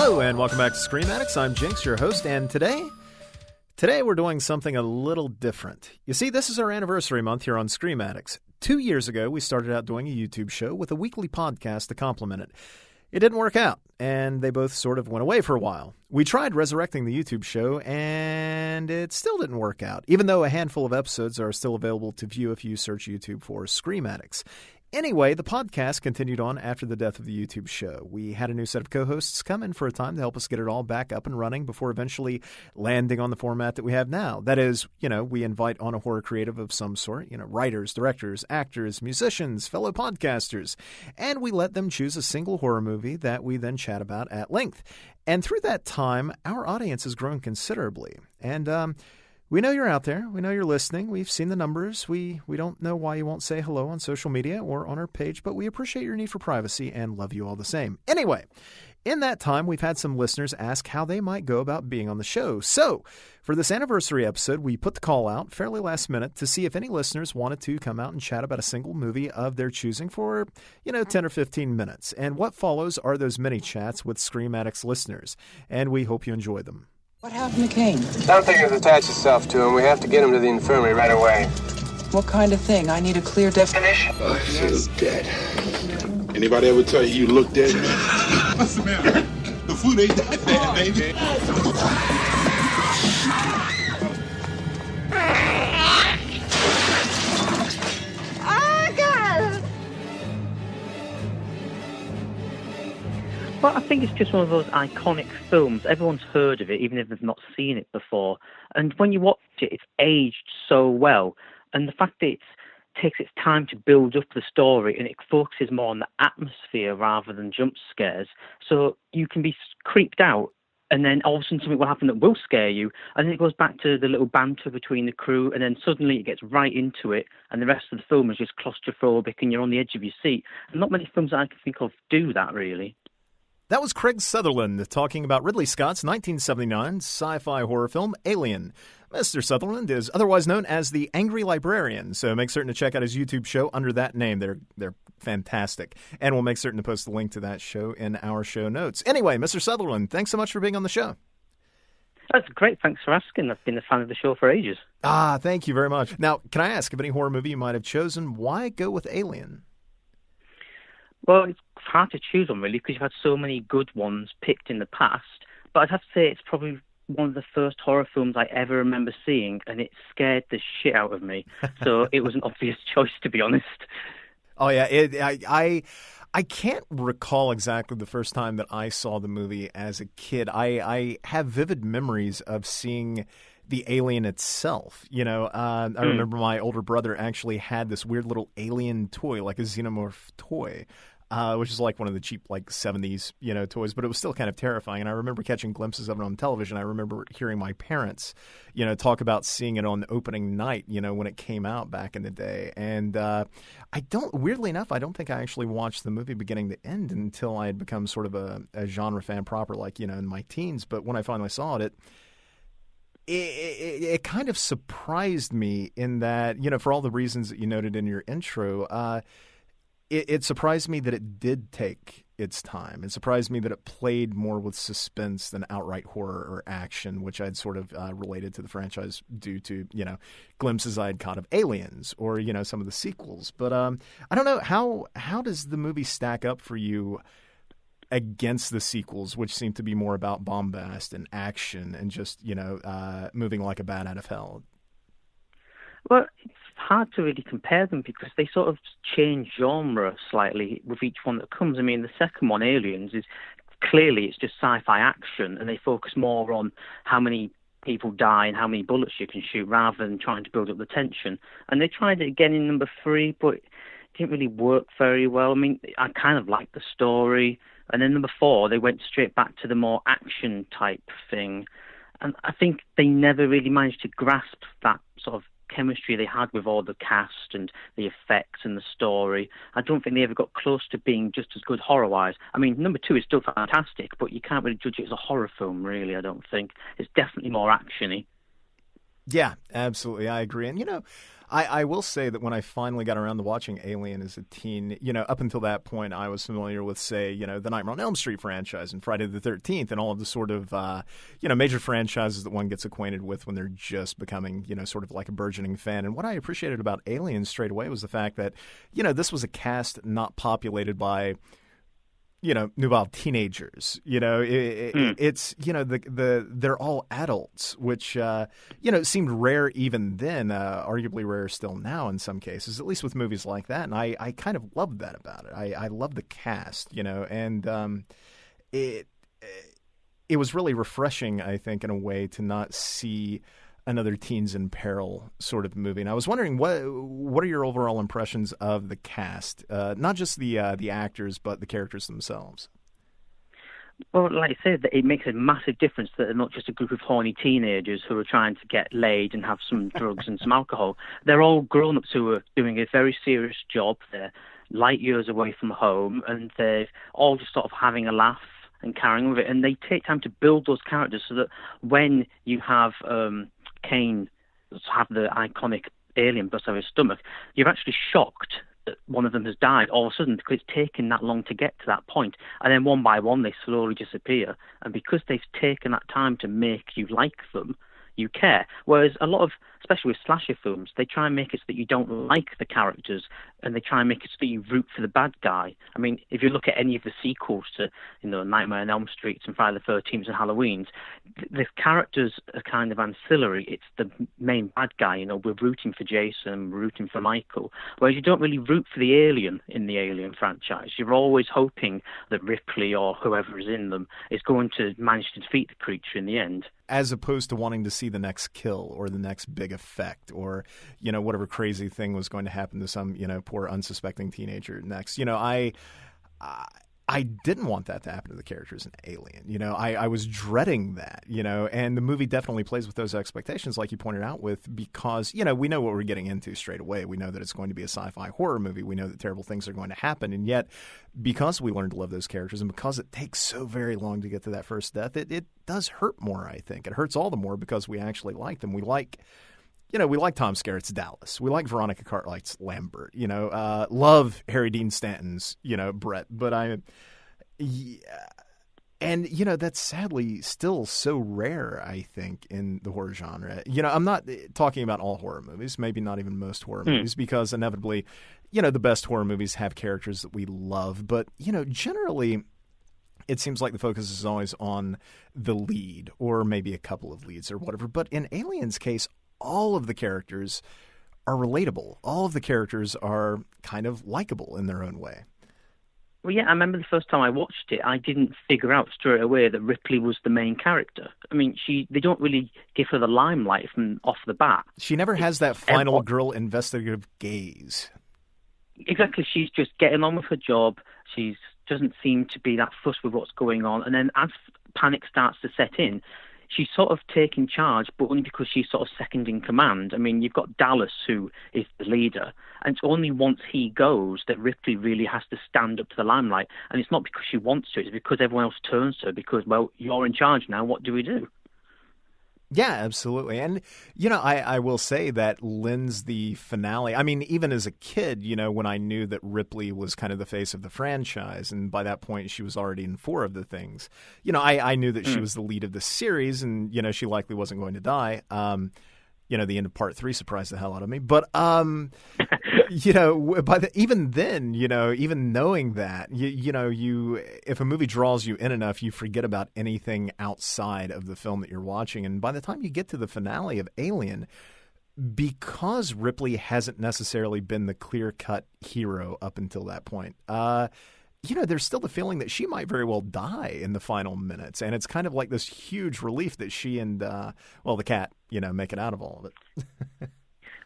Hello, and welcome back to Scream Addicts. I'm Jinx, your host, and today we're doing something a little different. You see, this is our anniversary month here on Scream Addicts. 2 years ago, we started out doing a YouTube show with a weekly podcast to complement it. It didn't work out, and they both sort of went away for a while. We tried resurrecting the YouTube show, and it still didn't work out, even though a handful of episodes are still available to view if you search YouTube for Scream Addicts. Anyway, the podcast continued on after the death of the YouTube show. We had a new set of co-hosts come in for a time to help us get it all back up and running before eventually landing on the format that we have now. That is, we invite on a horror creative of some sort, writers, directors, actors, musicians, fellow podcasters, and we let them choose a single horror movie that we then chat about at length. And through that time, our audience has grown considerably. And, we know you're out there. We know you're listening. We've seen the numbers. We don't know why you won't say hello on social media or on our page, but we appreciate your need for privacy and love you all the same. Anyway, in that time, we've had some listeners ask how they might go about being on the show. So, for this anniversary episode, we put the call out fairly last minute to see if any listeners wanted to come out and chat about a single movie of their choosing for, 10 or 15 minutes. And what follows are those mini chats with Scream Addicts listeners, and we hope you enjoy them. What happened to Kane? Something has attached itself to him. We have to get him to the infirmary right away. What kind of thing? I need a clear definition. Oh, he's dead. Anybody ever tell you look dead? What's the matter? The food ain't that bad, baby. Oh, God! Well, I think it's just one of those iconic films. Everyone's heard of it, even if they've not seen it before. And when you watch it, it's aged so well. And the fact that it takes its time to build up the story and it focuses more on the atmosphere rather than jump scares. So you can be creeped out and then all of a sudden something will happen that will scare you. And then it goes back to the little banter between the crew, and then suddenly it gets right into it, and the rest of the film is just claustrophobic and you're on the edge of your seat. And not many films that I can think of do that, really. That was Craig Sutherland talking about Ridley Scott's 1979 sci-fi horror film, Alien. Mr. Sutherland is otherwise known as the Angry Librarian, so make certain to check out his YouTube show under that name. They're fantastic. And we'll make certain to post the link to that show in our show notes. Anyway, Mr. Sutherland, thanks so much for being on the show. That's great. Thanks for asking. I've been a fan of the show for ages. Thank you very much. Now, can I ask, if any horror movie you might have chosen, why go with Alien? Well, it's hard to choose on, really, because you've had so many good ones picked in the past. But I'd have to say it's probably one of the first horror films I ever remember seeing, and it scared the shit out of me. So it was an obvious choice, to be honest. Oh, yeah. I can't recall exactly the first time that I saw the movie as a kid. I have vivid memories of seeing the alien itself. I remember my older brother actually had this weird little alien toy, like a xenomorph toy, which is like one of the cheap, 70s, toys, but it was still kind of terrifying. And I remember catching glimpses of it on television. I remember hearing my parents, talk about seeing it on opening night, when it came out back in the day. And weirdly enough, I don't think I actually watched the movie beginning to end until I had become sort of a genre fan proper, in my teens. But when I finally saw it, it kind of surprised me in that, for all the reasons that you noted in your intro, it surprised me that it did take its time. It surprised me that it played more with suspense than outright horror or action, which I'd sort of related to the franchise due to, glimpses I'd caught of Aliens or, some of the sequels. But I don't know, how does the movie stack up for you against the sequels, which seem to be more about bombast and action and just, moving like a bat out of hell? Well, it's hard to really compare them because they sort of change genre slightly with each one that comes. I mean, the second one, Aliens, is clearly it's just sci-fi action, and they focus more on how many people die and how many bullets you can shoot rather than trying to build up the tension. And they tried it again in number 3, but it didn't really work very well. I mean, I kind of liked the story. And then number 4, they went straight back to the more action type thing. And I think they never really managed to grasp that sort of chemistry they had with all the cast and the effects and the story. I don't think they ever got close to being just as good horror-wise. I mean, number 2 is still fantastic, but you can't really judge it as a horror film, really, I don't think. It's definitely more action-y. Yeah, absolutely. I agree. And, I will say that when I finally got around to watching Alien as a teen, up until that point, I was familiar with, say, the Nightmare on Elm Street franchise and Friday the 13th and all of the sort of, major franchises that one gets acquainted with when they're just becoming, sort of like a burgeoning fan. And what I appreciated about Alien straight away was the fact that, this was a cast not populated by nubile teenagers. It's they're all adults, which seemed rare even then, arguably rare still now in some cases, at least with movies like that. And I kind of loved that about it. I love the cast, and it was really refreshing, I think, in a way, to not see another Teens in Peril sort of movie. And I was wondering, what are your overall impressions of the cast? Not just the actors, but the characters themselves. Well, like I said, it makes a massive difference that they're not just a group of horny teenagers who are trying to get laid and have some drugs and some alcohol. They're all grown-ups who are doing a very serious job. They're light years away from home, and they're all just sort of having a laugh and carrying on with it. And they take time to build those characters so that when you have Kane have the iconic alien bust out of his stomach, you're actually shocked that one of them has died all of a sudden, because it's taken that long to get to that point. And then one by one, they slowly disappear. And because they've taken that time to make you like them, you care. Whereas a lot of, especially with slasher films, they try and make it so that you don't like the characters, and they try and make it so that you root for the bad guy. I mean, if you look at any of the sequels to, Nightmare on Elm Street and Friday the 13th and Halloween's, the characters are kind of ancillary. It's the main bad guy. We're rooting for Jason, we're rooting for Michael. Whereas you don't really root for the alien in the Alien franchise. You're always hoping that Ripley or whoever is in them is going to manage to defeat the creature in the end. As opposed to wanting to see the next kill or the next big effect or, whatever crazy thing was going to happen to some, poor unsuspecting teenager next. I didn't want that to happen to the characters in Alien. I was dreading that, and the movie definitely plays with those expectations, like you pointed out with, because, we know what we're getting into straight away. We know that it's going to be a sci-fi horror movie. We know that terrible things are going to happen. And yet, because we learn to love those characters and because it takes so very long to get to that first death, it does hurt more, I think. It hurts all the more because we actually like them. We like Tom Skerritt's Dallas. We like Veronica Cartwright's Lambert. Love Harry Dean Stanton's, Brett. But that's sadly still so rare, I think, in the horror genre. I'm not talking about all horror movies, maybe not even most horror movies, because inevitably, the best horror movies have characters that we love. But, generally, it seems like the focus is always on the lead or maybe a couple of leads or whatever. But in Alien's case, all of the characters are relatable. All of the characters are kind of likable in their own way. Well, yeah, I remember the first time I watched it, I didn't figure out straight away that Ripley was the main character. I mean, they don't really give her the limelight from off the bat. She never has that final girl investigative gaze. Exactly. She's just getting on with her job. She doesn't seem to be that fussed with what's going on. And then as panic starts to set in, she's sort of taking charge, but only because she's sort of second in command. I mean, you've got Dallas, who is the leader, and it's only once he goes that Ripley really has to stand up to the limelight. And it's not because she wants to, it's because everyone else turns to her because, well, you're in charge now, what do we do? Yeah, absolutely. And, I will say that lends the finale. I mean, even as a kid, when I knew that Ripley was kind of the face of the franchise, and by that point she was already in 4 of the things, I knew that she was the lead of the series and, she likely wasn't going to die. The end of part 3 surprised the hell out of me. But, even then, even knowing that, if a movie draws you in enough, you forget about anything outside of the film that you're watching. And by the time you get to the finale of Alien, because Ripley hasn't necessarily been the clear-cut hero up until that point, there's still the feeling that she might very well die in the final minutes. And it's kind of like this huge relief that she and, the cat, make it out of all of it.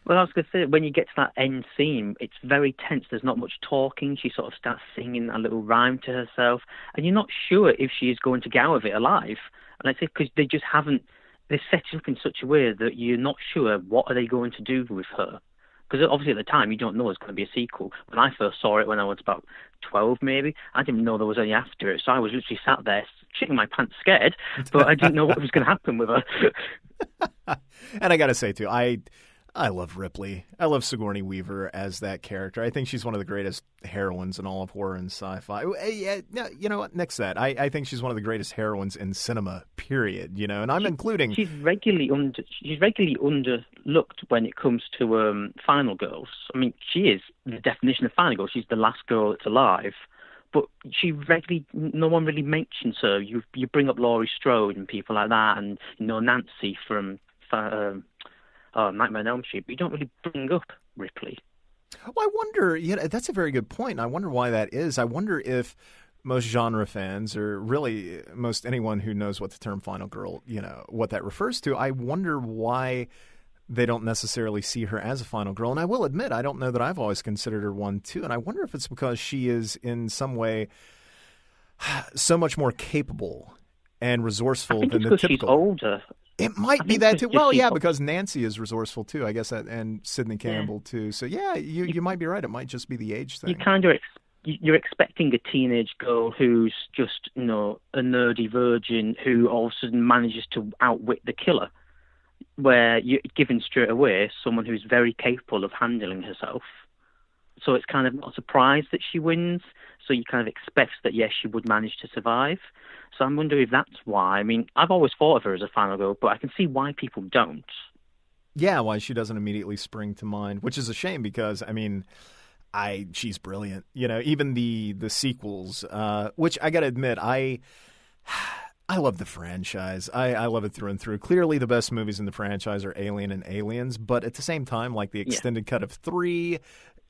Well, I was going to say, when you get to that end scene, it's very tense. There's not much talking. She sort of starts singing a little rhyme to herself. And you're not sure if she is going to get out of it alive. And I say because they just haven't, they set it up in such a way that you're not sure what are they going to do with her. Because obviously at the time, you don't know there's going to be a sequel. When I first saw it when I was about 12 maybe, I didn't know there was any after it. So I was literally sat there shitting my pants scared, but I didn't know what was going to happen with her. And I got to say, too, I love Ripley. I love Sigourney Weaver as that character. I think she's one of the greatest heroines in all of horror and sci-fi. You know what? Next to that, I think she's one of the greatest heroines in cinema, period. You know, and I'm including... She's regularly underlooked when it comes to Final Girls. I mean, she is the definition of Final Girl. She's the last girl that's alive. But no one really mentions her. You bring up Laurie Strode and people like that, and Nancy from... Nightmare on Elm Street, but you don't really bring up Ripley. Well, I wonder, that's a very good point. I wonder why that is. I wonder if most genre fans, or really most anyone who knows what the term Final Girl, what that refers to, I wonder why they don't necessarily see her as a final girl. And I will admit, I don't know that I've always considered her one, too. And I wonder if it's because she is in some way so much more capable and resourceful than the typical. She's older. It might be that too. Well, yeah, because Nancy is resourceful too, I guess, and Sidney Campbell too. So yeah, you might be right. It might just be the age thing. You're expecting a teenage girl who's just a nerdy virgin who all of a sudden manages to outwit the killer, where you're given straight away someone who's very capable of handling herself. So it's kind of not a surprise that she wins. So you kind of expect that yes, she would manage to survive. So I'm wondering if that's why. I mean, I've always thought of her as a final girl, but I can see why people don't. Yeah, why she doesn't immediately spring to mind, which is a shame because, I mean, she's brilliant. Even the sequels, which I got to admit, I love the franchise. I love it through and through. Clearly, the best movies in the franchise are Alien and Aliens, but at the same time, like the extended cut of 3,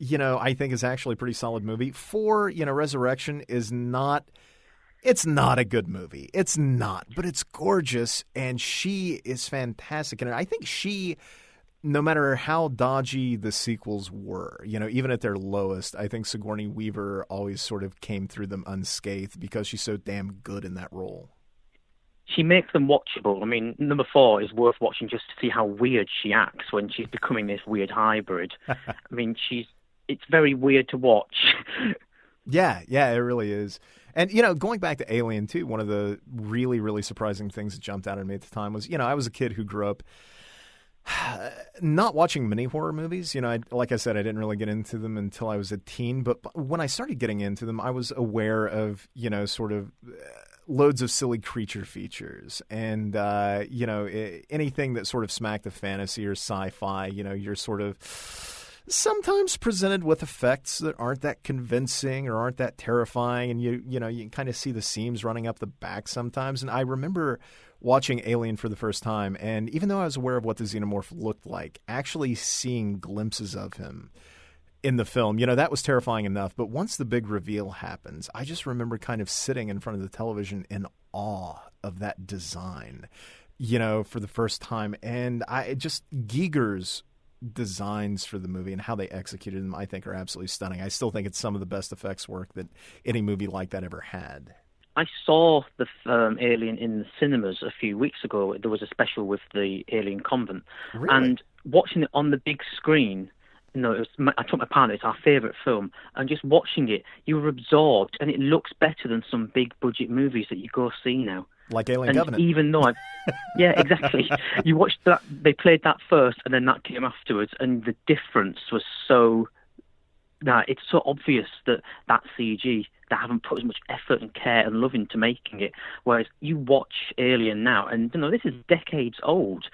I think is actually a pretty solid movie. 4, Resurrection is not... It's not a good movie. It's not, but it's gorgeous, and she is fantastic. And I think no matter how dodgy the sequels were, even at their lowest, I think Sigourney Weaver always sort of came through them unscathed because she's so damn good in that role. She makes them watchable. I mean, number 4 is worth watching just to see how weird she acts when she's becoming this weird hybrid. I mean, it's very weird to watch. Yeah, it really is. And, going back to Alien, too, one of the really, really surprising things that jumped out at me at the time was, I was a kid who grew up not watching many horror movies. Like I said, I didn't really get into them until I was a teen. But when I started getting into them, I was aware of, sort of loads of silly creature features. And, anything that sort of smacked of fantasy or sci-fi, you're sort of... sometimes presented with effects that aren't that convincing or aren't that terrifying, and you can kind of see the seams running up the back sometimes. And I remember watching Alien for the first time, and even though I was aware of what the xenomorph looked like, actually seeing glimpses of him in the film, that was terrifying enough. But once the big reveal happens, I just remember kind of sitting in front of the television in awe of that design, for the first time. And Giger's designs for the movie and how they executed them, I think, are absolutely stunning. I still think it's some of the best effects work that any movie like that ever had. I saw the Alien in the cinemas a few weeks ago. There was a special with the Alien Convent. Really? And watching it on the big screen, I took my partner, it's our favourite film, and just watching it, you were absorbed, and it looks better than some big budget movies that you go see now. Like Alien Covenant. Even though yeah, exactly. You watched that, they played that first, and then that came afterwards, and the difference was so... it's so obvious that CG, they haven't put as much effort and care and love into making it. Whereas you watch Alien now, and this is decades old.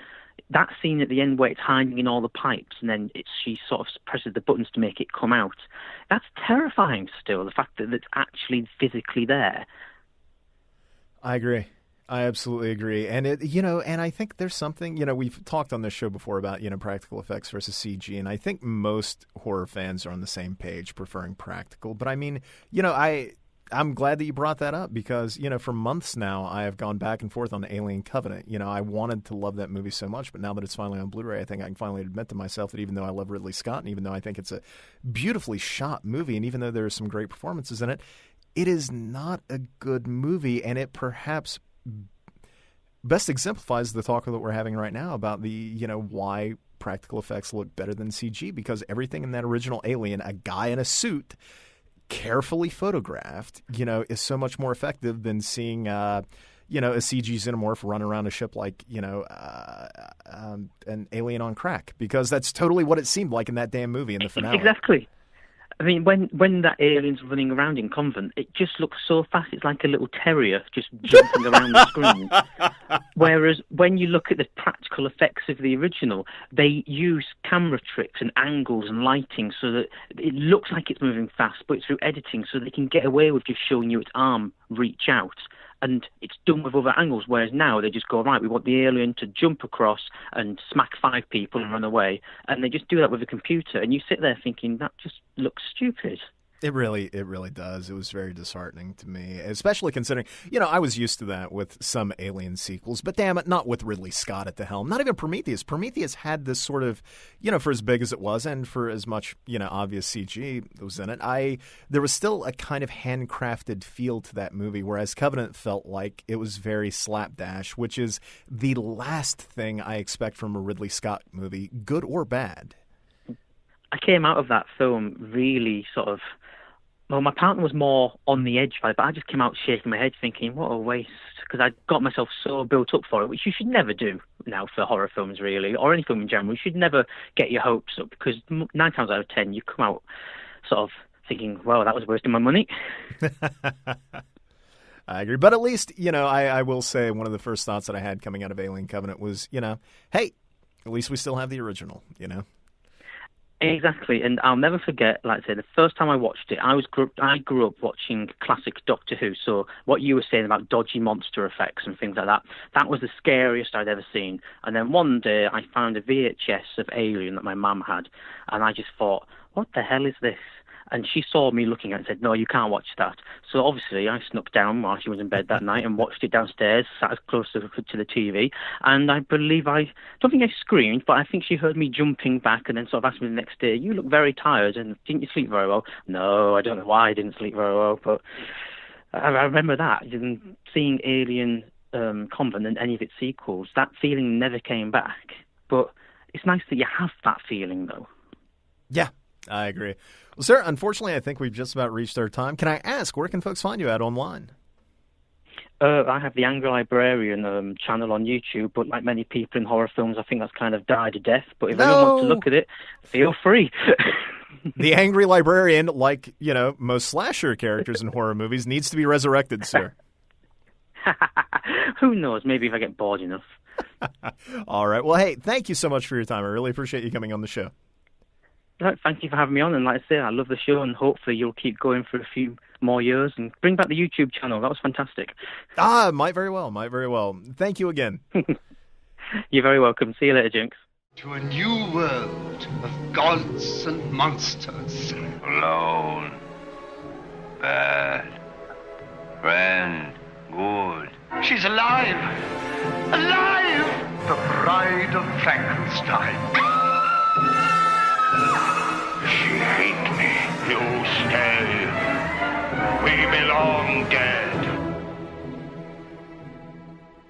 That scene at the end where it's hiding in all the pipes, and then she sort of presses the buttons to make it come out. That's terrifying still, the fact that it's actually physically there. I agree. I absolutely agree. And and I think there's something, we've talked on this show before about, practical effects versus CG. And I think most horror fans are on the same page preferring practical. But I mean, I'm glad that you brought that up because, for months now, I have gone back and forth on the Alien Covenant. I wanted to love that movie so much, but now that it's finally on Blu-ray, I think I can finally admit to myself that even though I love Ridley Scott and even though I think it's a beautifully shot movie and even though there are some great performances in it, it is not a good movie, and it perhaps best exemplifies the talk that we're having right now about the, why practical effects look better than CG, because everything in that original Alien, a guy in a suit, carefully photographed, is so much more effective than seeing, a CG xenomorph run around a ship like, an alien on crack. Because that's totally what it seemed like in that damn movie in the finale. Exactly. I mean, when that alien's running around in Convent, it just looks so fast. It's like a little terrier just jumping around the screen. Whereas when you look at the practical effects of the original, they use camera tricks and angles and lighting so that it looks like it's moving fast, but it's through editing, so they can get away with just showing you its arm reach out. And it's done with other angles, whereas now they just go, right, we want the alien to jump across and smack 5 people and run away. And they just do that with a computer. And you sit there thinking, that just looks stupid. It really does. It was very disheartening to me, especially considering, I was used to that with some Alien sequels, but damn it, not with Ridley Scott at the helm. Not even Prometheus. Prometheus had this sort of, for as big as it was and for as much, obvious CG that was in it, there was still a kind of handcrafted feel to that movie, whereas Covenant felt like it was very slapdash, which is the last thing I expect from a Ridley Scott movie, good or bad. I came out of that film really sort of, well, my partner was more on the edge by it, but I just came out shaking my head thinking, what a waste, because I got myself so built up for it, which you should never do now for horror films, really, or any film in general. You should never get your hopes up, because 9 times out of 10, you come out sort of thinking, well, that was wasting my money. I agree. But at least, I will say one of the first thoughts that I had coming out of Alien Covenant was, hey, at least we still have the original, Exactly, and I'll never forget, like I say, the first time I watched it, I grew up watching classic Doctor Who, so what you were saying about dodgy monster effects and things like that was the scariest I'd ever seen. And then one day I found a VHS of Alien that my mum had, and I just thought, what the hell is this? And she saw me looking at it and said, no, you can't watch that. So obviously I snuck down while she was in bed that night and watched it downstairs, sat as close to the TV. And I believe don't think I screamed, but I think she heard me jumping back and then sort of asked me the next day, you look very tired and didn't you sleep very well? No, I don't know why I didn't sleep very well, but I remember that. And seeing Alien Convent and any of its sequels, that feeling never came back. But it's nice that you have that feeling, though. Yeah, I agree. Well, sir, unfortunately, I think we've just about reached our time. Can I ask, where can folks find you at online? I have the Angry Librarian channel on YouTube, but like many people in horror films, I think that's kind of died a death. But if anyone wants to look at it, feel free. The Angry Librarian, like, most slasher characters in horror movies, needs to be resurrected, sir. Who knows? Maybe if I get bored enough. All right. Well, hey, thank you so much for your time. I really appreciate you coming on the show. Thank you for having me on, and like I say, I love the show, and hopefully you'll keep going for a few more years and bring back the YouTube channel. That was fantastic. Might very well. Thank you again. You're very welcome. See you later, Jinx. To a new world of gods and monsters. Alone. Bad. Friend. Good. She's alive! Alive! The bride of Frankenstein. She hates me. You stay. We belong dead.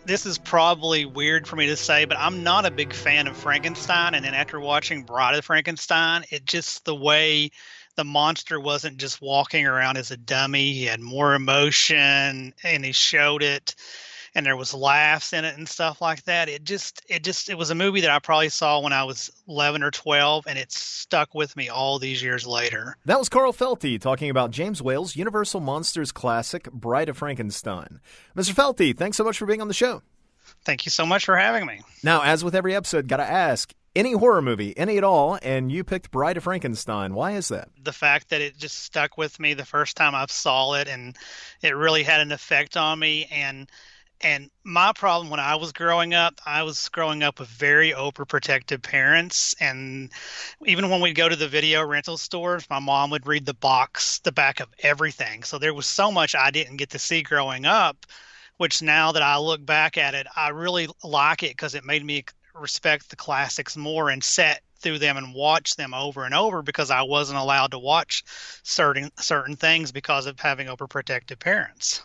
This is probably weird for me to say, but I'm not a big fan of Frankenstein. And then after watching Bride of Frankenstein, it just the way the monster wasn't just walking around as a dummy. He had more emotion and he showed it. And there was laughs in it and stuff like that. It was a movie that I probably saw when I was 11 or 12, and it stuck with me all these years later. That was Carl Felty talking about James Whale's Universal Monsters classic, Bride of Frankenstein. Mr. Felty, thanks so much for being on the show. Thank you so much for having me. Now, as with every episode, gotta ask, any horror movie, any at all, and you picked Bride of Frankenstein. Why is that? The fact that it just stuck with me the first time I saw it, and it really had an effect on me. And my problem when I was growing up with very overprotective parents. And even when we'd go to the video rental stores, my mom would read the back of everything. So there was so much I didn't get to see growing up, which now that I look back at it, I really like it because it made me respect the classics more and sit through them and watch them over and over because I wasn't allowed to watch certain things because of having overprotective parents.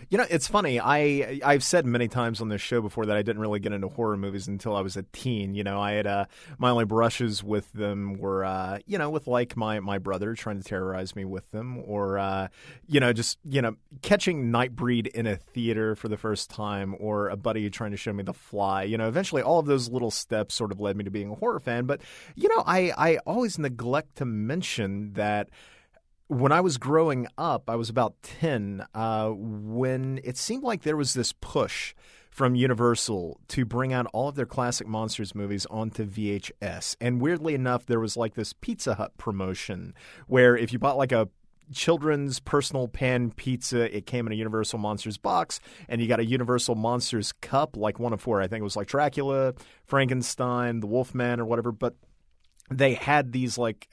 You know, it's funny. I've said many times on this show before that I didn't really get into horror movies until I was a teen. You know, I had my only brushes with them were, with like my brother trying to terrorize me with them, or just catching Nightbreed in a theater for the first time, or a buddy trying to show me The Fly. You know, eventually all of those little steps sort of led me to being a horror fan. But I always neglect to mention that when I was growing up, I was about 10, when it seemed like there was this push from Universal to bring out all of their classic Monsters movies onto VHS. And weirdly enough, there was like this Pizza Hut promotion where if you bought like a children's personal pan pizza, it came in a Universal Monsters box, and you got a Universal Monsters cup, like one of four. I think it was like Dracula, Frankenstein, the Wolfman, or whatever. But they had these like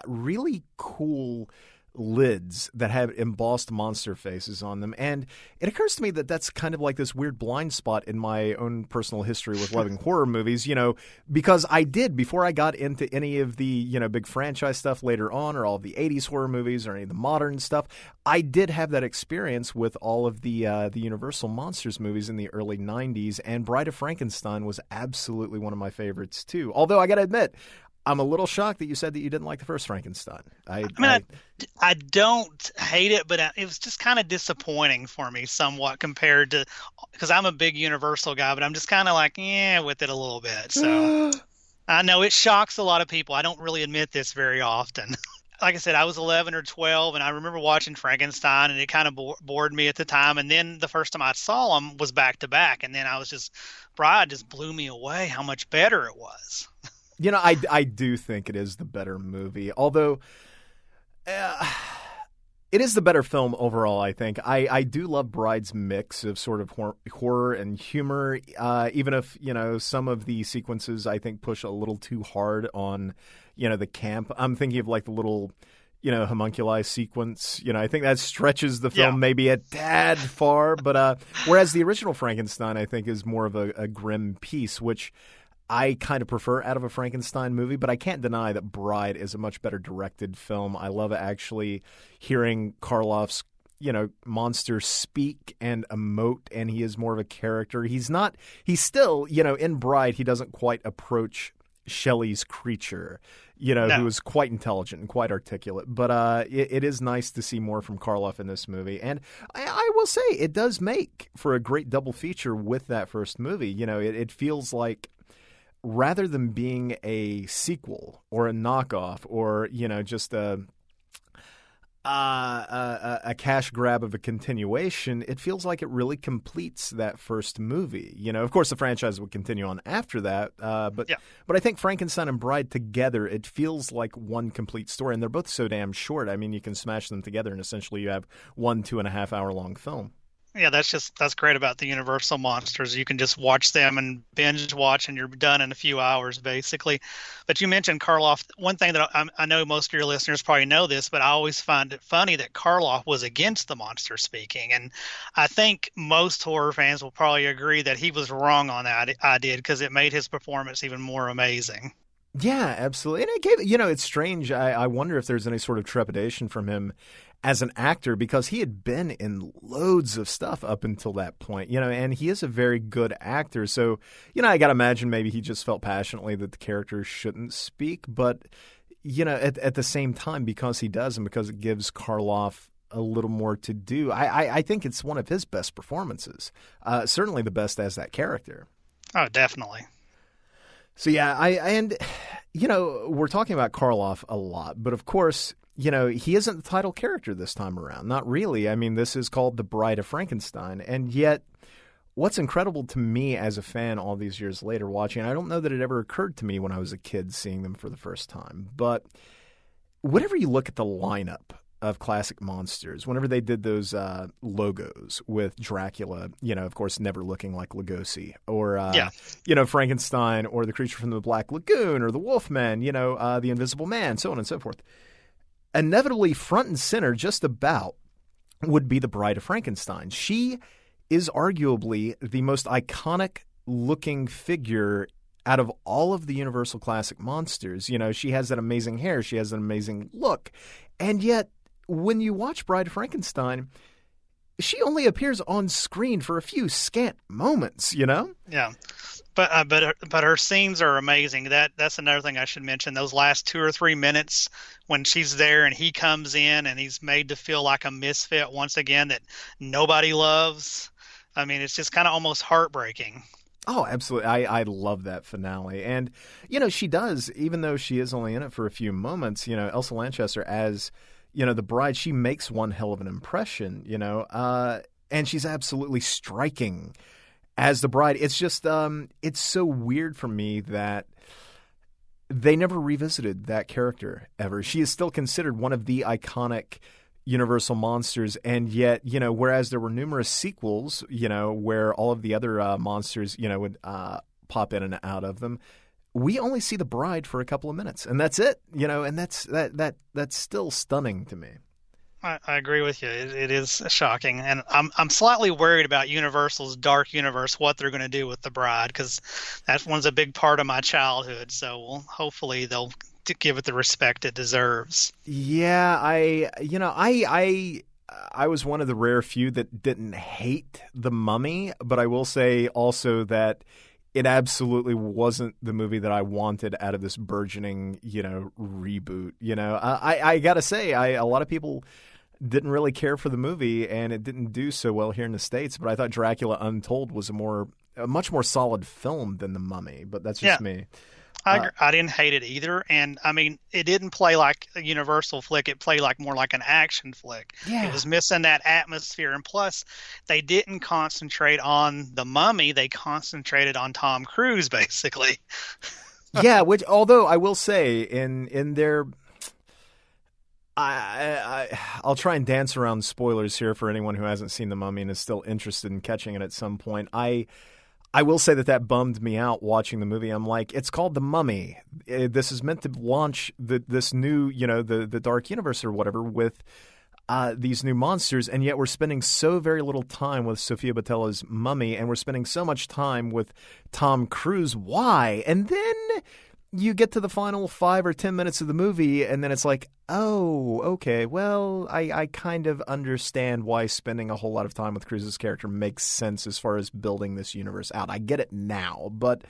really cool lids that have embossed monster faces on them. And it occurs to me that that's kind of like this weird blind spot in my own personal history with loving horror movies, because I did, before I got into any of the, big franchise stuff later on, or all of the 80s horror movies, or any of the modern stuff, I did have that experience with all of the Universal Monsters movies in the early 90s, and Bride of Frankenstein was absolutely one of my favorites too. Although I got to admit, I'm a little shocked that you said that you didn't like the first Frankenstein. I don't hate it, but it was just kind of disappointing for me somewhat compared to, because I'm a big Universal guy, but I'm just kind of like, with it a little bit. So I know it shocks a lot of people. I don't really admit this very often. Like I said, I was 11 or 12, and I remember watching Frankenstein, and it kind of bored me at the time. And then the first time I saw them was back to back, and then Bride just blew me away how much better it was. I do think it is the better movie, although it is the better film overall, I think. I do love Bride's mix of sort of horror and humor, even if, some of the sequences I think push a little too hard on, the camp. I'm thinking of like the little, homunculi sequence. I think that stretches the film maybe a tad far, but whereas the original Frankenstein, I think, is more of a grim piece, which I kind of prefer out of a Frankenstein movie, but I can't deny that Bride is a much better directed film. I love actually hearing Karloff's, monster speak and emote, and he is more of a character. He's still, in Bride, he doesn't quite approach Shelley's creature, who is quite intelligent and quite articulate. But it is nice to see more from Karloff in this movie. And I will say it does make for a great double feature with that first movie. It feels like, rather than being a sequel or a knockoff or, just a cash grab of a continuation, it feels like it really completes that first movie. Of course, the franchise would continue on after that. But I think Frankenstein and Bride together, it feels like one complete story. And they're both so damn short. I mean, you can smash them together and essentially you have 1 2.5 hour long film. Yeah, that's great about the Universal Monsters. You can just watch them and binge watch, and you're done in a few hours, basically. But you mentioned Karloff. One thing that I know most of your listeners probably know this, but I always find it funny that Karloff was against the monster speaking. And I think most horror fans will probably agree that he was wrong on that idea, because it made his performance even more amazing. Yeah, absolutely. And it gave, it's strange. I wonder if there's any sort of trepidation from him as an actor, because he had been in loads of stuff up until that point, and he is a very good actor. So, I got to imagine maybe he just felt passionately that the character shouldn't speak. But, at the same time, because he does, and because it gives Karloff a little more to do, I think it's one of his best performances. Certainly the best as that character. Oh, definitely. So, yeah, we're talking about Karloff a lot, but of course, he isn't the title character this time around. Not really. I mean, this is called The Bride of Frankenstein. And yet, what's incredible to me as a fan all these years later watching, I don't know that it ever occurred to me when I was a kid seeing them for the first time, but whenever you look at the lineup of classic monsters, whenever they did those logos with Dracula, of course, never looking like Lugosi, or, Frankenstein, or the creature from the Black Lagoon, or the Wolfman, the Invisible Man, so on and so forth. Inevitably, front and center, just about, would be the Bride of Frankenstein. She is arguably the most iconic-looking figure out of all of the Universal classic monsters. She has that amazing hair. She has an amazing look. And yet, when you watch Bride of Frankenstein, she only appears on screen for a few scant moments, you know? Yeah. But her scenes are amazing. That's another thing I should mention. Those last 2 or 3 minutes when she's there and he comes in and he's made to feel like a misfit once again that nobody loves. I mean, it's just kind of almost heartbreaking. Oh, absolutely. I love that finale. And, you know, she does, even though she is only in it for a few moments, you know, Elsa Lanchester as, you know, the bride, she makes one hell of an impression, you know, and she's absolutely striking as the bride. It's just, it's so weird for me that they never revisited that character ever. She is still considered one of the iconic Universal monsters, and yet, you know, whereas there were numerous sequels, you know, where all of the other monsters, you know, would pop in and out of them, we only see the bride for a couple of minutes, and that's it, you know, and that's still stunning to me. I agree with you. It is shocking, and I'm slightly worried about Universal's Dark Universe, what they're going to do with the bride, because that one's a big part of my childhood. So hopefully they'll give it the respect it deserves. Yeah, I was one of the rare few that didn't hate The Mummy, but I will say also that it absolutely wasn't the movie that I wanted out of this burgeoning, you know, reboot. You know, I gotta say, a lot of people didn't really care for the movie, and it didn't do so well here in the States. But I thought Dracula Untold was a much more solid film than The Mummy. But that's just me. I didn't hate it either, and I mean, it didn't play like a Universal flick. It played like more like an action flick. Yeah. It was missing that atmosphere, and plus, they didn't concentrate on the Mummy. They concentrated on Tom Cruise, basically. Yeah, which, although I will say, in their, I'll try and dance around spoilers here for anyone who hasn't seen The Mummy and is still interested in catching it at some point. I will say that bummed me out watching the movie. I'm like, it's called The Mummy. This is meant to launch this new, you know, the Dark Universe or whatever with these new monsters, and yet we're spending so very little time with Sofia Boutella's Mummy, and we're spending so much time with Tom Cruise. Why? And then you get to the final 5 or 10 minutes of the movie, and then it's like, oh, okay, well, I kind of understand why spending a whole lot of time with Cruise's character makes sense as far as building this universe out. I get it now, but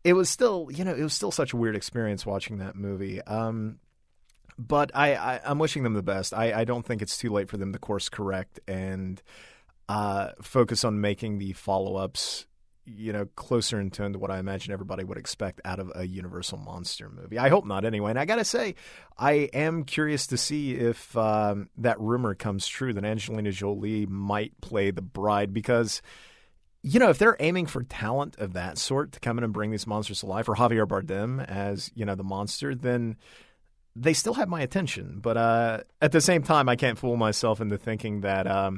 it was still, you know, it was still such a weird experience watching that movie. But I'm wishing them the best. I don't think it's too late for them to course correct and focus on making the follow-ups, you know, closer in tone to what I imagine everybody would expect out of a Universal monster movie. I hope not anyway. And I got to say, I am curious to see if that rumor comes true that Angelina Jolie might play the bride, because, you know, if they're aiming for talent of that sort to come in and bring these monsters to life, or Javier Bardem as, you know, the monster, then they still have my attention. But at the same time, I can't fool myself into thinking that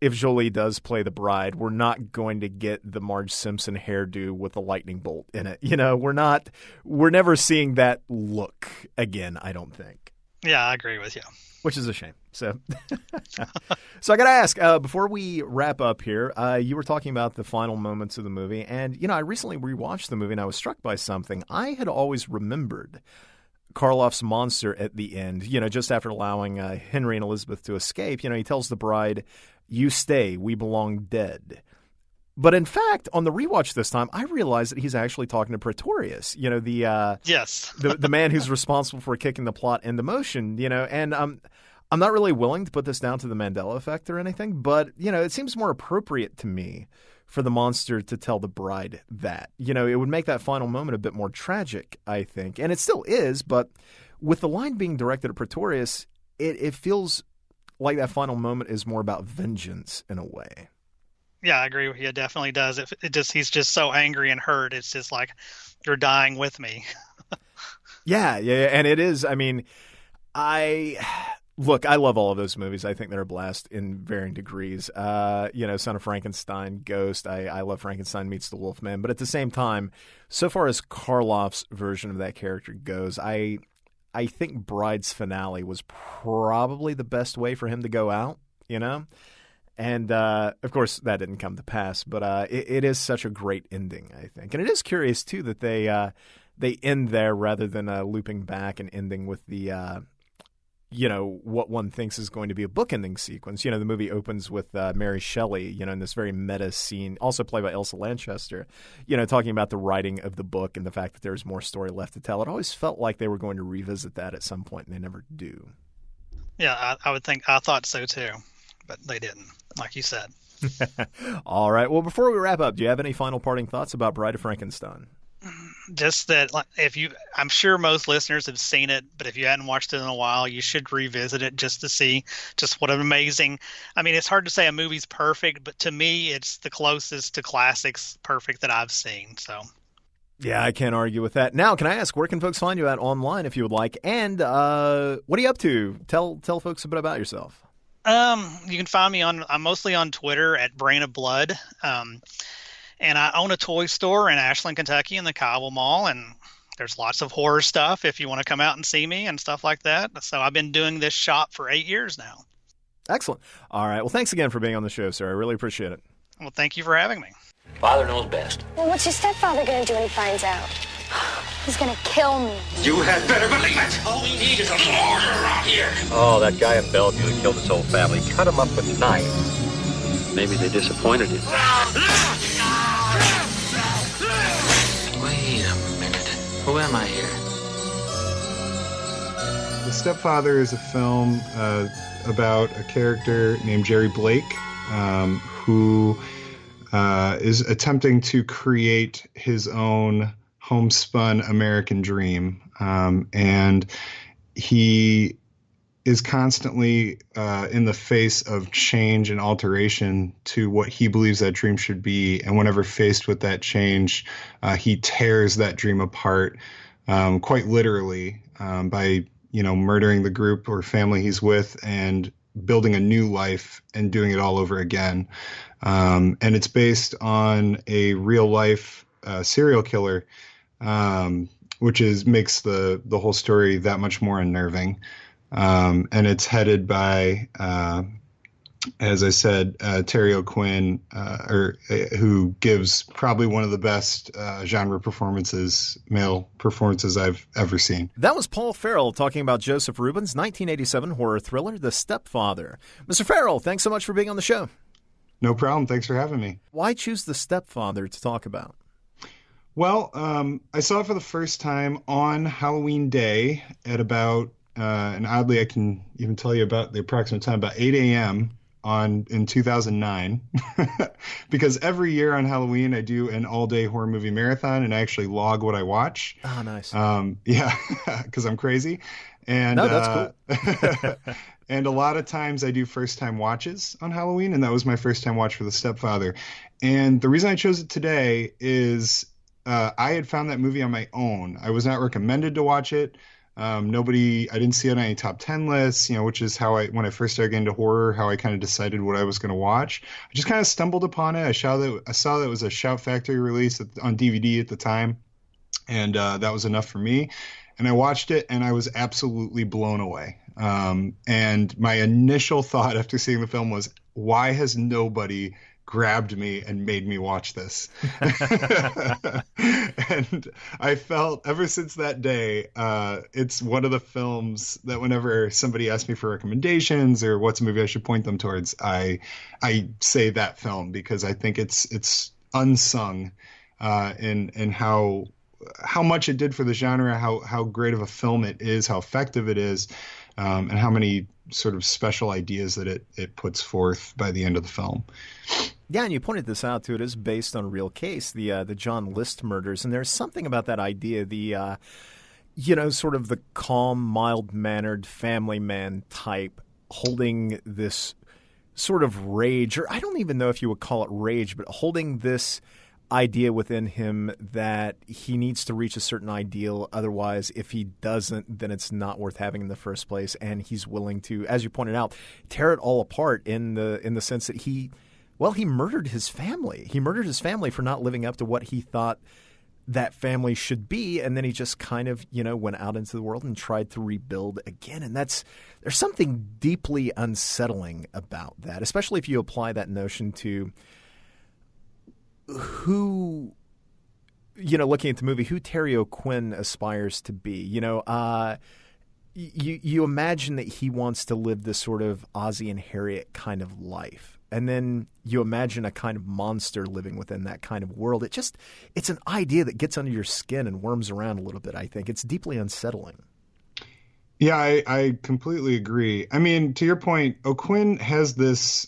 if Jolie does play the bride, we're not going to get the Marge Simpson hairdo with a lightning bolt in it. You know, we're never seeing that look again, I don't think. Yeah, I agree with you. Which is a shame. So I got to ask, before we wrap up here, you were talking about the final moments of the movie. And, you know, I recently rewatched the movie and I was struck by something. I had always remembered Karloff's monster at the end, you know, just after allowing Henry and Elizabeth to escape. You know, he tells the bride, "You stay, we belong dead." But in fact, on the rewatch this time, I realized that he's actually talking to Pretorius, you know, the man who's responsible for kicking the plot into motion, you know, and I'm not really willing to put this down to the Mandela effect or anything, but, you know, it seems more appropriate to me for the monster to tell the bride that. You know, it would make that final moment a bit more tragic, I think. And it still is, but with the line being directed at Pretorius, it feels like that final moment is more about vengeance in a way. Yeah, I agree with you. It definitely does. He's just so angry and hurt. It's just like, you're dying with me. Yeah. And it is. I mean, I love all of those movies. I think they're a blast in varying degrees. You know, Son of Frankenstein, Ghost. I love Frankenstein Meets the Wolfman. But at the same time, so far as Karloff's version of that character goes, I think Bride's finale was probably the best way for him to go out, you know? And, of course, that didn't come to pass, but it is such a great ending, I think. And it is curious, too, that they end there rather than looping back and ending with the what one thinks is going to be a bookending sequence. The movie opens with Mary Shelley, in this very meta scene, also played by Elsa Lanchester, talking about the writing of the book and the fact that there's more story left to tell. It always felt like they were going to revisit that at some point, and they never do. Yeah, I thought so too, but they didn't, like you said. All right. Well, before we wrap up, do you have any final parting thoughts about Bride of Frankenstein? Just that I'm sure most listeners have seen it, but if you hadn't watched it in a while, you should revisit it just to see just what an amazing. I mean, it's hard to say a movie's perfect, but to me, it's the closest to classics perfect that I've seen. So. Yeah, I can't argue with that. Now, can I ask, where can folks find you at online if you would like? And what are you up to? Tell folks a bit about yourself. You can find me I'm mostly on Twitter at Brain of Blood. And I own a toy store in Ashland, Kentucky in the Cowell Mall. And there's lots of horror stuff if you want to come out and see me and stuff like that. So I've been doing this shop for 8 years now. Excellent. All right. Well, thanks again for being on the show, sir. I really appreciate it. Well, thank you for having me. Father knows best. Well, what's your stepfather going to do when he finds out? He's going to kill me. You had better believe it. All we need is a little order around here. Oh, that guy in Bellevue who killed his whole family. Cut him up with knives. Maybe they disappointed him. Wait a minute. Who am I here? The Stepfather is a film about a character named Jerry Blake who is attempting to create his own homespun American dream. And he is constantly in the face of change and alteration to what he believes that dream should be. And whenever faced with that change, he tears that dream apart, quite literally, by, murdering the group or family he's with and building a new life and doing it all over again. And it's based on a real life serial killer, which makes the whole story that much more unnerving. And it's headed by, as I said, Terry O'Quinn, who gives probably one of the best genre male performances I've ever seen. That was Paul Farrell talking about Joseph Rubin's 1987 horror thriller, The Stepfather. Mr. Farrell, thanks so much for being on the show. No problem. Thanks for having me. Why choose The Stepfather to talk about? Well, I saw it for the first time on Halloween Day at about, and oddly I can even tell you about the approximate time, about 8 a.m. in 2009, because every year on Halloween I do an all-day horror movie marathon and I actually log what I watch. Oh, nice. Yeah, because I'm crazy. And no, that's cool. And a lot of times I do first-time watches on Halloween, and that was my first-time watch for The Stepfather. And the reason I chose it today is I had found that movie on my own. I was not recommended to watch it. I didn't see it on any top 10 lists, which is how when I first started getting into horror, how I kind of decided what I was going to watch. I just kind of stumbled upon it. I saw that it was a Shout Factory release on DVD at the time, and that was enough for me. And I watched it, and I was absolutely blown away. And my initial thought after seeing the film was, why has nobody grabbed me and made me watch this? And I felt ever since that day, it's one of the films that whenever somebody asks me for recommendations or what's a movie I should point them towards, I say that film, because I think it's unsung in how much it did for the genre, how great of a film it is, how effective it is, and how many sort of special ideas that it puts forth by the end of the film. Yeah, and you pointed this out, too. It is based on a real case, the John List murders. And there's something about that idea, sort of the calm, mild-mannered family man type holding this sort of rage, or I don't even know if you would call it rage, but holding this idea within him that he needs to reach a certain ideal. Otherwise, if he doesn't, then it's not worth having in the first place. And he's willing to, as you pointed out, tear it all apart in the sense that he murdered his family. He murdered his family for not living up to what he thought that family should be. And then he just kind of, went out into the world and tried to rebuild again. And there's something deeply unsettling about that, especially if you apply that notion to who, looking at the movie, who Terry O'Quinn aspires to be. you imagine that he wants to live this sort of Ozzie and Harriet kind of life. And then you imagine a kind of monster living within that kind of world. It's an idea that gets under your skin and worms around a little bit, I think. It's deeply unsettling. Yeah, I completely agree. I mean, to your point, O'Quinn has this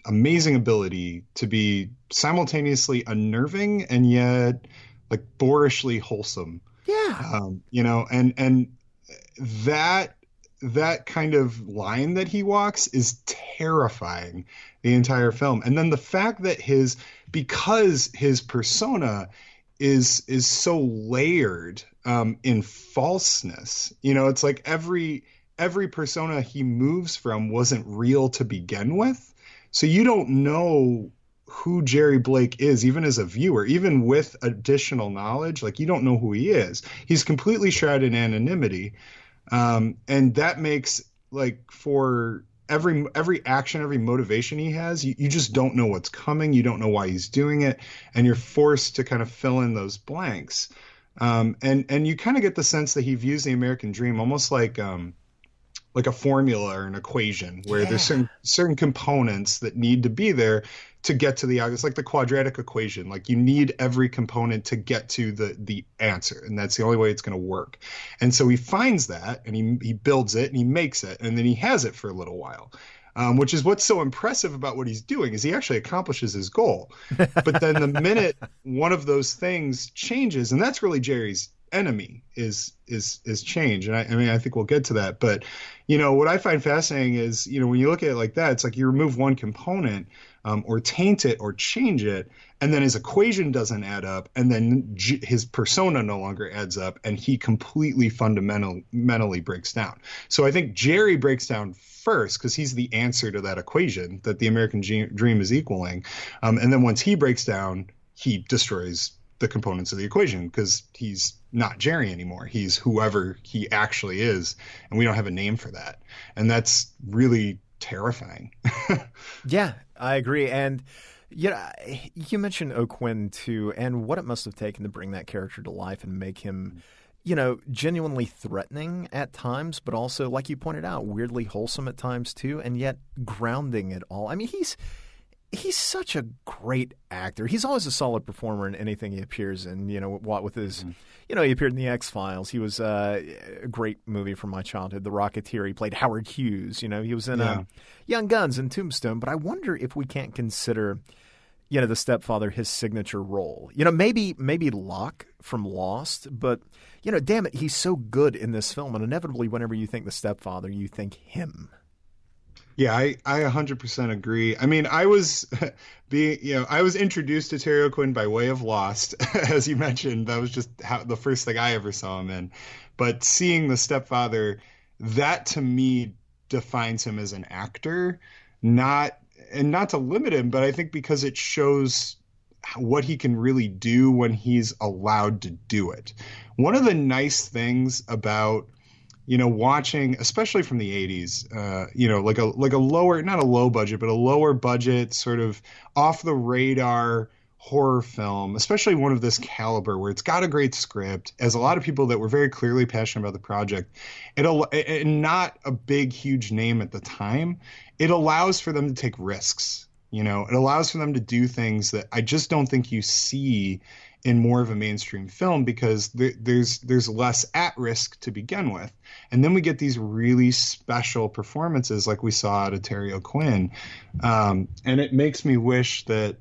amazing ability to be simultaneously unnerving and yet like boorishly wholesome. Yeah. And that kind of line that he walks is terrifying the entire film. And then the fact that because his persona is so layered in falseness, it's like every persona he moves from wasn't real to begin with. So you don't know who Jerry Blake is, even as a viewer, even with additional knowledge, like you don't know who he is. He's completely shrouded in anonymity. And that makes like for every action, every motivation he has, you just don't know what's coming. You don't know why he's doing it. And you're forced to kind of fill in those blanks. And you kind of get the sense that he views the American dream almost like a formula or an equation where there's certain components that need to be there to get to the outcome. It's like the quadratic equation. Like you need every component to get to the answer, and that's the only way it's going to work. And so he finds that, and he builds it, and he makes it, and then he has it for a little while. Which is what's so impressive about what he's doing is he actually accomplishes his goal. But then the minute one of those things changes, and that's really Jerry's enemy is change. And I think we'll get to that. But, what I find fascinating is, when you look at it like that, it's like you remove one component or taint it or change it, and then his equation doesn't add up, and then his persona no longer adds up, and he completely fundamentally breaks down. So I think Jerry breaks down first because he's the answer to that equation that the American dream is equaling. And then once he breaks down, he destroys the components of the equation because he's not Jerry anymore. He's whoever he actually is, and we don't have a name for that. And that's really terrifying. Yeah, I agree. And you mentioned O'Quinn too, and what it must have taken to bring that character to life and make him, genuinely threatening at times, but also, like you pointed out, weirdly wholesome at times too, and yet grounding it all. I mean, he's such a great actor. He's always a solid performer in anything he appears in. What with his, he appeared in The X-Files. He was a great movie from my childhood, The Rocketeer. He played Howard Hughes. He was in Young Guns and Tombstone. But I wonder if we can't consider, the stepfather his signature role. Maybe Locke from Lost, but damn it, he's so good in this film. And inevitably, whenever you think the stepfather, you think him. Yeah, I 100% agree. I mean, I was introduced to Terry O'Quinn by way of Lost, as you mentioned. That was just the first thing I ever saw him in. But seeing the stepfather, that to me defines him as an actor, not to limit him, but I think because it shows what he can really do when he's allowed to do it. One of the nice things about watching, especially from the 80s, like a lower, not a low budget, but a lower budget sort of off the radar horror film, especially one of this caliber where it's got a great script, as a lot of people that were very clearly passionate about the project, and not a big, huge name at the time, it allows for them to take risks. It allows for them to do things that I just don't think you see in more of a mainstream film because there's less at risk to begin with. And then we get these really special performances like we saw out of Terry O'Quinn. And it makes me wish that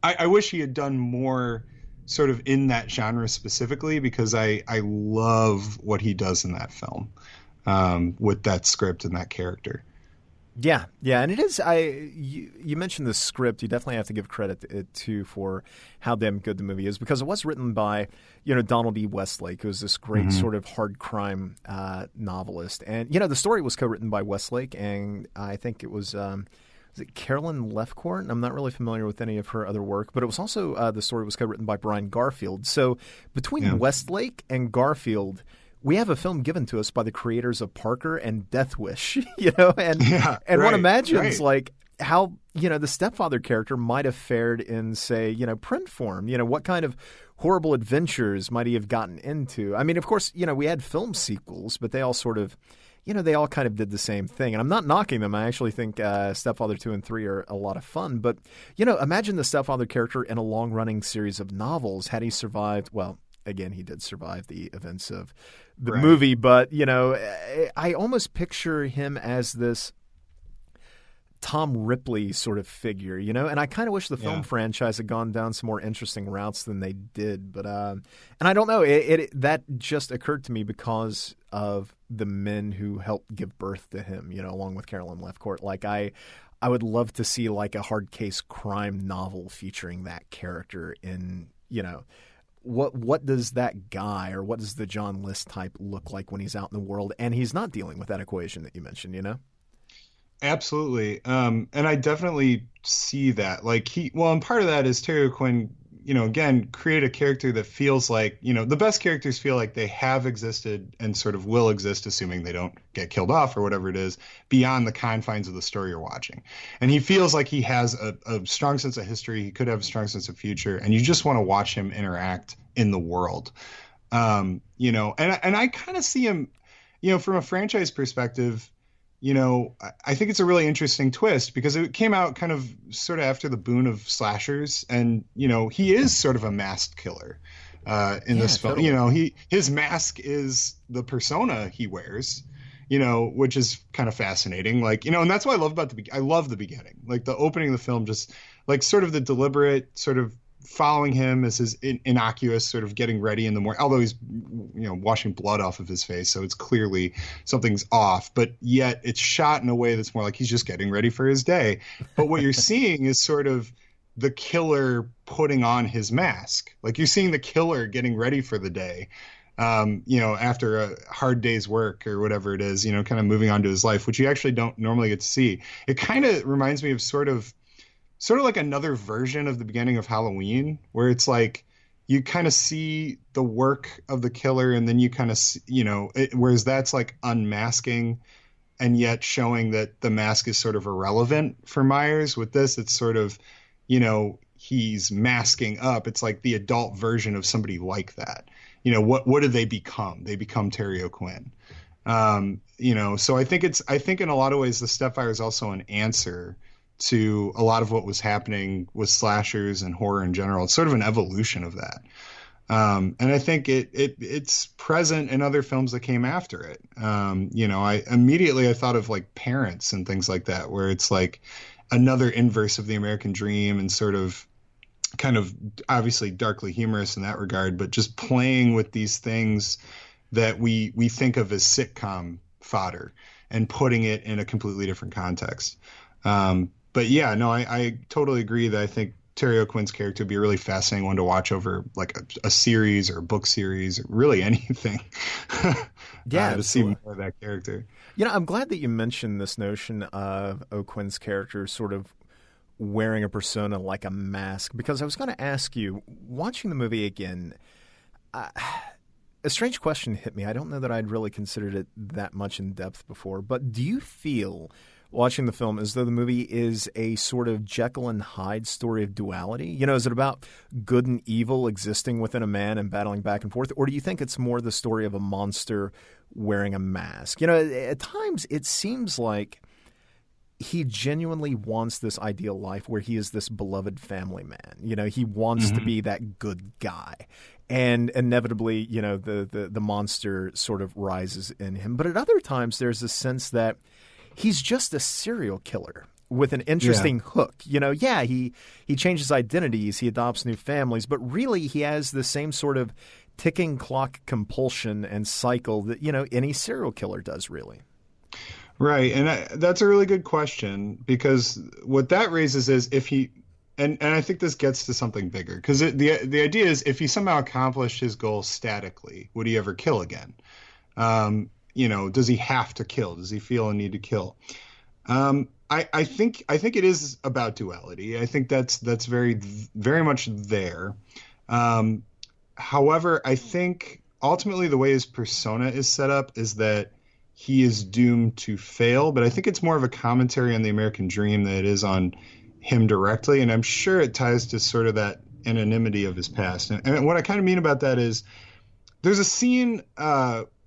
I wish he had done more sort of in that genre specifically because I love what he does in that film with that script and that character. Yeah, and it is. You mentioned the script. You definitely have to give credit to for how damn good the movie is because it was written by Donald E. Westlake, who's this great sort of hard crime novelist, and the story was co-written by Westlake, and I think it was it Carolyn Lefcourt? I'm not really familiar with any of her other work, but it was also the story was co-written by Brian Garfield. So between Westlake and Garfield, we have a film given to us by the creators of Parker and Death Wish, and one imagines like how, the stepfather character might have fared in, say, print form. What kind of horrible adventures might he have gotten into? I mean, of course, we had film sequels, but they all sort of, they all kind of did the same thing. And I'm not knocking them. I actually think Stepfather 2 and 3 are a lot of fun. But, imagine the stepfather character in a long-running series of novels had he survived, well, again, he did survive the events of the movie, but, I almost picture him as this Tom Ripley sort of figure, and I kind of wish the film franchise had gone down some more interesting routes than they did. But and I don't know, that just occurred to me because of the men who helped give birth to him, along with Carolyn Lefcourt. Like I would love to see like a hard case crime novel featuring that character in, what does that guy, or what does the John List type look like when he's out in the world and he's not dealing with that equation that you mentioned, Absolutely. And I definitely see that. Like and part of that is Terry O'Quinn, again, create a character that feels like, the best characters feel like they have existed and sort of will exist, assuming they don't get killed off or whatever it is, beyond the confines of the story you're watching. And he feels like he has a strong sense of history. He could have a strong sense of future, and you just want to watch him interact in the world. And I kind of see him, from a franchise perspective, I think it's a really interesting twist because it came out kind of sort of after the boom of slashers, and he is sort of a masked killer in this film. Totally. His mask is the persona he wears, which is kind of fascinating. Like, and that's what I love about I love the beginning, like the opening of the film, just like sort of the deliberate sort of following him as his innocuous sort of getting ready in the morning, although he's, washing blood off of his face. So it's clearly something's off, but yet it's shot in a way that's more like he's just getting ready for his day. But what you're seeing is sort of the killer putting on his mask. Like you're seeing the killer getting ready for the day, after a hard day's work or whatever it is, kind of moving on to his life, which you actually don't normally get to see. It kind of reminds me of sort of like another version of the beginning of Halloween, where it's like you kind of see the work of the killer, and then you kind of whereas that's like unmasking and yet showing that the mask is sort of irrelevant for Myers. With this, it's sort of, he's masking up. It's like the adult version of somebody like that. What do they become? They become Terry O'Quinn. So I think in a lot of ways the Stepfire is also an answer to a lot of what was happening with slashers and horror in general. It's sort of an evolution of that. And I think it's present in other films that came after it. I thought of like Parents and things like that, where it's like another inverse of the American dream and sort of kind of obviously darkly humorous in that regard, but just playing with these things that we think of as sitcom fodder and putting it in a completely different context. But yeah, no, I totally agree that I think Terry O'Quinn's character would be a really fascinating one to watch over like a series or a book series or really anything. To see more of that character. I'm glad that you mentioned this notion of O'Quinn's character sort of wearing a persona like a mask, because I was going to ask you, watching the movie again, a strange question hit me. I don't know that I'd really considered it that much in depth before, but do you feel watching the film as though the movie is a sort of Jekyll and Hyde story of duality? Is it about good and evil existing within a man and battling back and forth? Or do you think it's more the story of a monster wearing a mask? At times it seems like he genuinely wants this ideal life where he is this beloved family man. He wants to be that good guy. And inevitably, the monster sort of rises in him. But at other times there's a sense that he's just a serial killer with an interesting hook. He changes identities, he adopts new families, but really he has the same sort of ticking clock compulsion and cycle that, any serial killer does, really. Right. And that's a really good question, because what that raises is if he, and I think this gets to something bigger, because the idea is if he somehow accomplished his goal statically, would he ever kill again? Does he have to kill? Does he feel a need to kill? I think it is about duality. I think that's very, very much there. However, I think ultimately the way his persona is set up is that he is doomed to fail. But I think it's more of a commentary on the American dream than it is on him directly. And I'm sure it ties to sort of that anonymity of his past. And what I kind of mean about that is there's a scene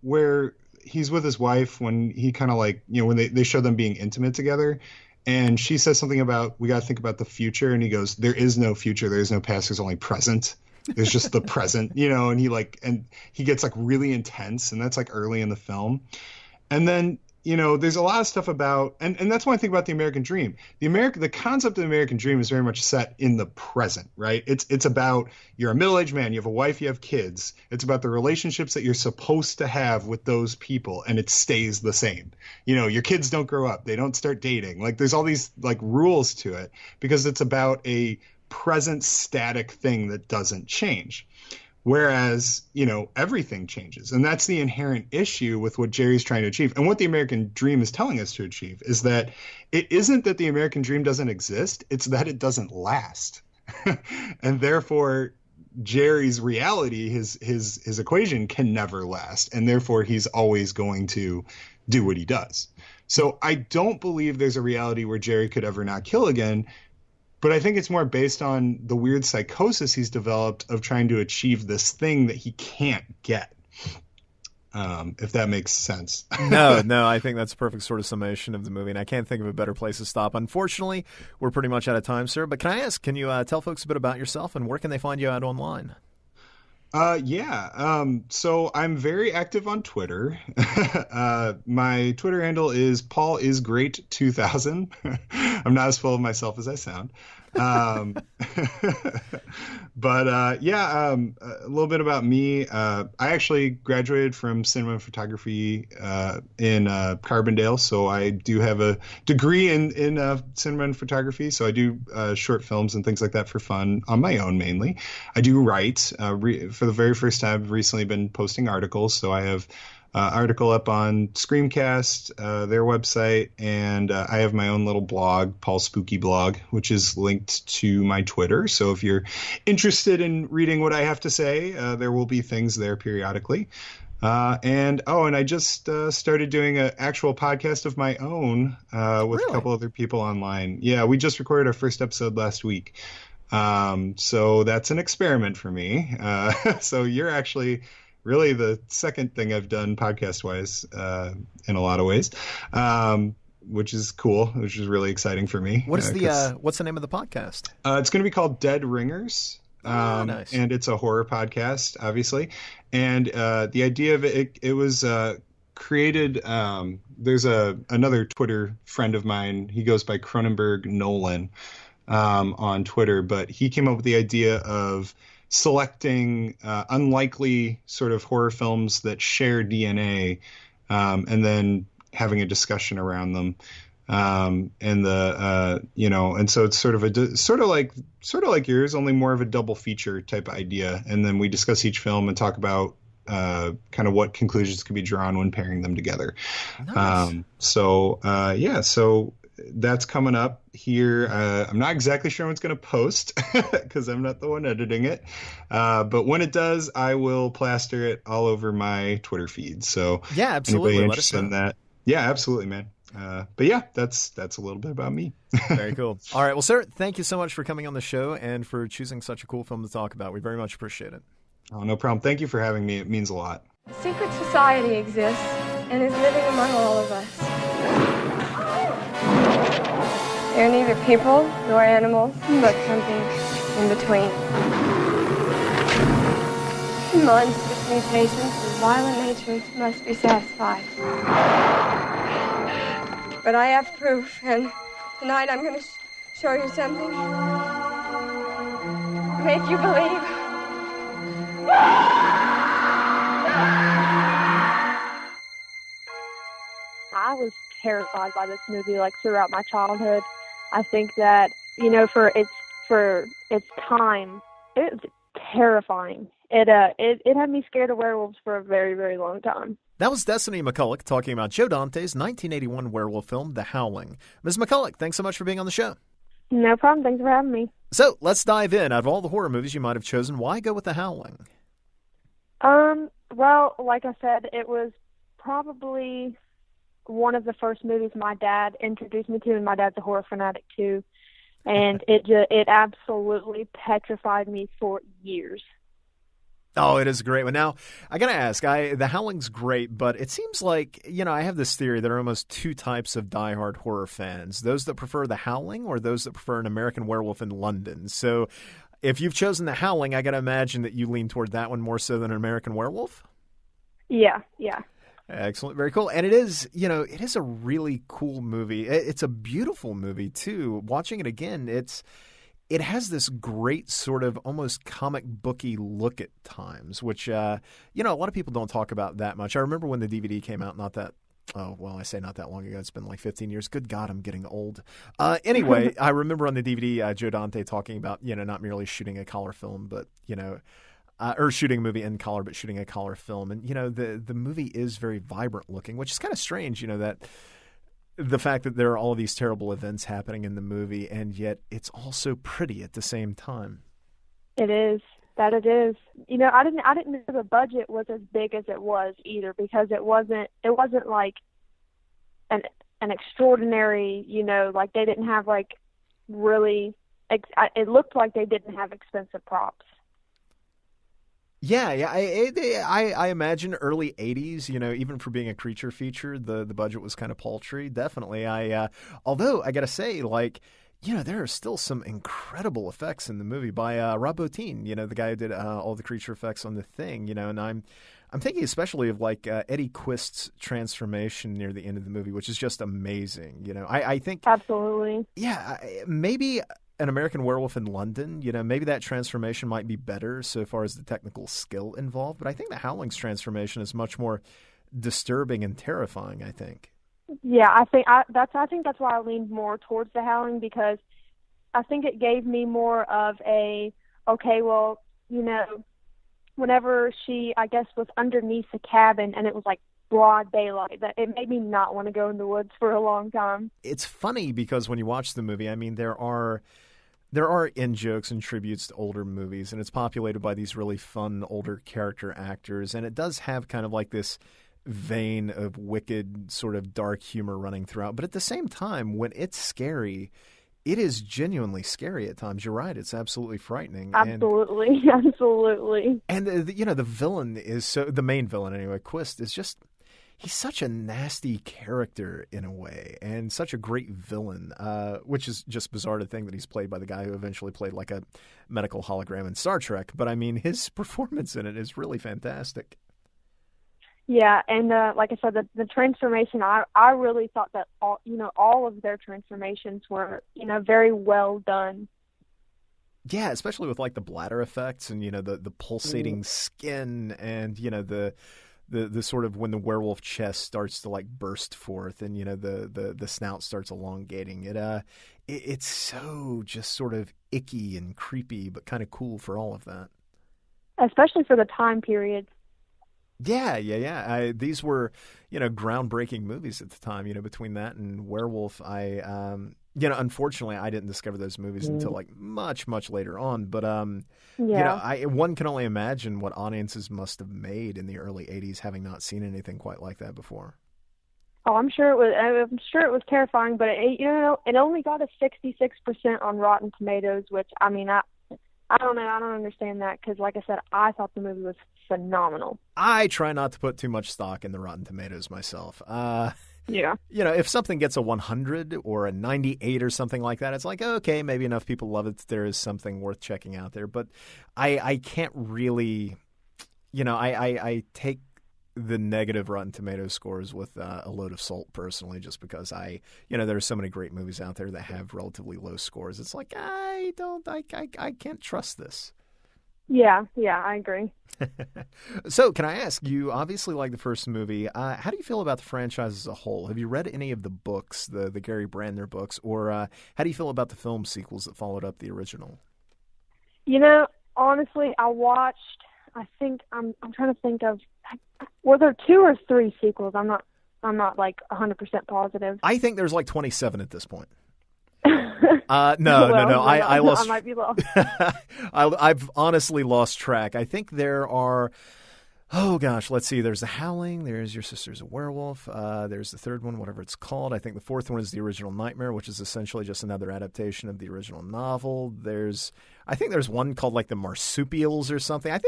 where he's with his wife when he kind of like, when they show them being intimate together. And she says something about, we got to think about the future. And he goes, there is no future. There is no past. There's only present. There's just the present, and he gets like really intense. And that's like early in the film. And then, there's a lot of stuff about, and that's why I think about the American dream. The concept of the American dream is very much set in the present, right? It's about, you're a middle-aged man, you have a wife, you have kids. It's about the relationships that you're supposed to have with those people, and it stays the same. Your kids don't grow up, they don't start dating. Like there's all these like rules to it because it's about a present static thing that doesn't change. Whereas, everything changes. And that's the inherent issue with what Jerry's trying to achieve. And what the American dream is telling us to achieve is that it isn't that the American dream doesn't exist, it's that it doesn't last. And therefore, Jerry's reality, his equation can never last. And therefore, he's always going to do what he does. So I don't believe there's a reality where Jerry could ever not kill again. But I think it's more based on the weird psychosis he's developed of trying to achieve this thing that he can't get, if that makes sense. No, I think that's a perfect sort of summation of the movie, and I can't think of a better place to stop. Unfortunately, we're pretty much out of time, sir. But can I ask, can you tell folks a bit about yourself, and where can they find you out online? So I'm very active on Twitter. My Twitter handle is paulisgreat2000. I'm not as full of myself as I sound. A little bit about me. I actually graduated from cinema and photography in Carbondale, so I do have a degree in cinema and photography. So I do short films and things like that for fun on my own mainly. I do write. For the very first time, I've recently been posting articles. So I have article up on Screamcast, their website, and I have my own little blog, Paul's Spooky Blog, which is linked to my Twitter. So if you're interested in reading what I have to say, there will be things there periodically. And I just started doing an actual podcast of my own with a couple other people online. Yeah, we just recorded our first episode last week. So that's an experiment for me. So you're actually really the second thing I've done podcast-wise in a lot of ways, which is cool, which is really exciting for me. What's the name of the podcast? It's going to be called Dead Ringers. Nice. And it's a horror podcast, obviously. And the idea of it was created. There's another Twitter friend of mine. He goes by Cronenberg Nolan on Twitter, but he came up with the idea of selecting unlikely sort of horror films that share DNA, and then having a discussion around them. And so it's sort of like yours, only more of a double feature type of idea. And then we discuss each film and talk about kind of what conclusions can be drawn when pairing them together. Nice. So that's coming up here. I'm not exactly sure when it's going to post because I'm not the one editing it. But when it does, I will plaster it all over my Twitter feed. So yeah, absolutely. Anybody interested in that? Yeah, absolutely, man. But yeah, that's a little bit about me. Very cool. All right. Well, sir, thank you so much for coming on the show and for choosing such a cool film to talk about. We very much appreciate it. Oh, no problem. Thank you for having me. It means a lot. A secret society exists and is living among all of us. They're neither people nor animals, but something in between. Monstrous mutations with violent natures must be satisfied. But I have proof, and tonight I'm going to show you something. Make you believe. I was terrified by this movie, like, throughout my childhood. I think that, for its time, it was terrifying. It had me scared of werewolves for a very, very long time. That was Destiny McCulloch talking about Joe Dante's 1981 werewolf film, The Howling. Ms. McCulloch, thanks so much for being on the show. No problem. Thanks for having me. So let's dive in. Out of all the horror movies you might have chosen, why go with The Howling? Well, like I said, it was probably one of the first movies my dad introduced me to, and my dad's a horror fanatic too. And it absolutely petrified me for years. Oh, it is a great one. Now, I got to ask, The Howling's great, but it seems like, I have this theory there are almost two types of diehard horror fans, those that prefer The Howling or those that prefer An American Werewolf in London. So if you've chosen The Howling, I got to imagine that you lean toward that one more so than An American Werewolf? Yeah. Excellent. Very cool. And it is a really cool movie. It's a beautiful movie, too. Watching it again, it has this great sort of almost comic booky look at times, which, a lot of people don't talk about that much. I remember when the DVD came out, I say not that long ago. It's been like 15 years. Good God, I'm getting old. Anyway, I remember on the DVD, Joe Dante talking about, not merely shooting a color film, but, or shooting a movie in color, but shooting a color film. And, the movie is very vibrant looking, which is kind of strange, that the fact that there are all of these terrible events happening in the movie, and yet it's also pretty at the same time. It is. That it is. I didn't know the budget was as big as it was either, because it wasn't like an extraordinary, like they didn't have like really, it looked like they didn't have expensive props. Yeah. I imagine early 80s, even for being a creature feature, the budget was kind of paltry. Definitely. Although I got to say, like, there are still some incredible effects in the movie by Rob Bottin, the guy who did all the creature effects on The Thing, and I'm thinking especially of like Eddie Quist's transformation near the end of the movie, which is just amazing. I think absolutely. Yeah, maybe An American Werewolf in London, maybe that transformation might be better so far as the technical skill involved, but I think The Howling's transformation is much more disturbing and terrifying, I think. Yeah, I think that's why I leaned more towards The Howling, because I think it gave me more of whenever she, I guess, was underneath the cabin and it was like broad daylight, that it made me not want to go in the woods for a long time. It's funny because when you watch the movie, I mean, there are in-jokes and tributes to older movies, and it's populated by these really fun older character actors, and it does have kind of like this vein of wicked sort of dark humor running throughout. But at the same time, when it's scary, it is genuinely scary at times. You're right. It's absolutely frightening. Absolutely. And the villain is the main villain anyway, Quist, is just, he's such a nasty character in a way, and such a great villain, which is just bizarre to think that he's played by the guy who eventually played like a medical hologram in Star Trek. But I mean, his performance in it is really fantastic. Yeah, and like I said, the transformation, I really thought that all of their transformations were, very well done. Yeah, especially with like the bladder effects and, the pulsating skin and, the sort of when the werewolf chest starts to like burst forth and, the snout starts elongating. It's so just sort of icky and creepy, but kind of cool for all of that. Especially for the time period. Yeah. These were, groundbreaking movies at the time, between that and Werewolf. Unfortunately, I didn't discover those movies until like much, much later on. But, one can only imagine what audiences must have made in the early 80s, having not seen anything quite like that before. Oh, I'm sure it was terrifying, but it only got a 66% on Rotten Tomatoes, which, I mean, I don't know. I don't understand that because, like I said, I thought the movie was phenomenal. I try not to put too much stock in the Rotten Tomatoes myself. Yeah. If something gets a 100 or a 98 or something like that, it's like, okay, maybe enough people love it that there is something worth checking out there. But I can't really, I take the negative Rotten Tomatoes scores with a load of salt personally, just because there are so many great movies out there that have relatively low scores. It's like, I can't trust this. Yeah, I agree. So can I ask, you obviously like the first movie. How do you feel about the franchise as a whole? Have you read any of the books, the Gary Brandner books, or how do you feel about the film sequels that followed up the original? Honestly, I watched, I think, I'm trying to think of, were there 2 or 3 sequels? I'm not like 100% positive. I think there's like 27 at this point. No. I lost. I might be lost. I've honestly lost track. I think there are Oh, gosh, let's see. There's The Howling. There's Your Sister's a Werewolf. There's the third one, whatever it's called. I think the fourth one is The Original Nightmare, which is essentially just another adaptation of the original novel. I think there's one called like The Marsupials or something. I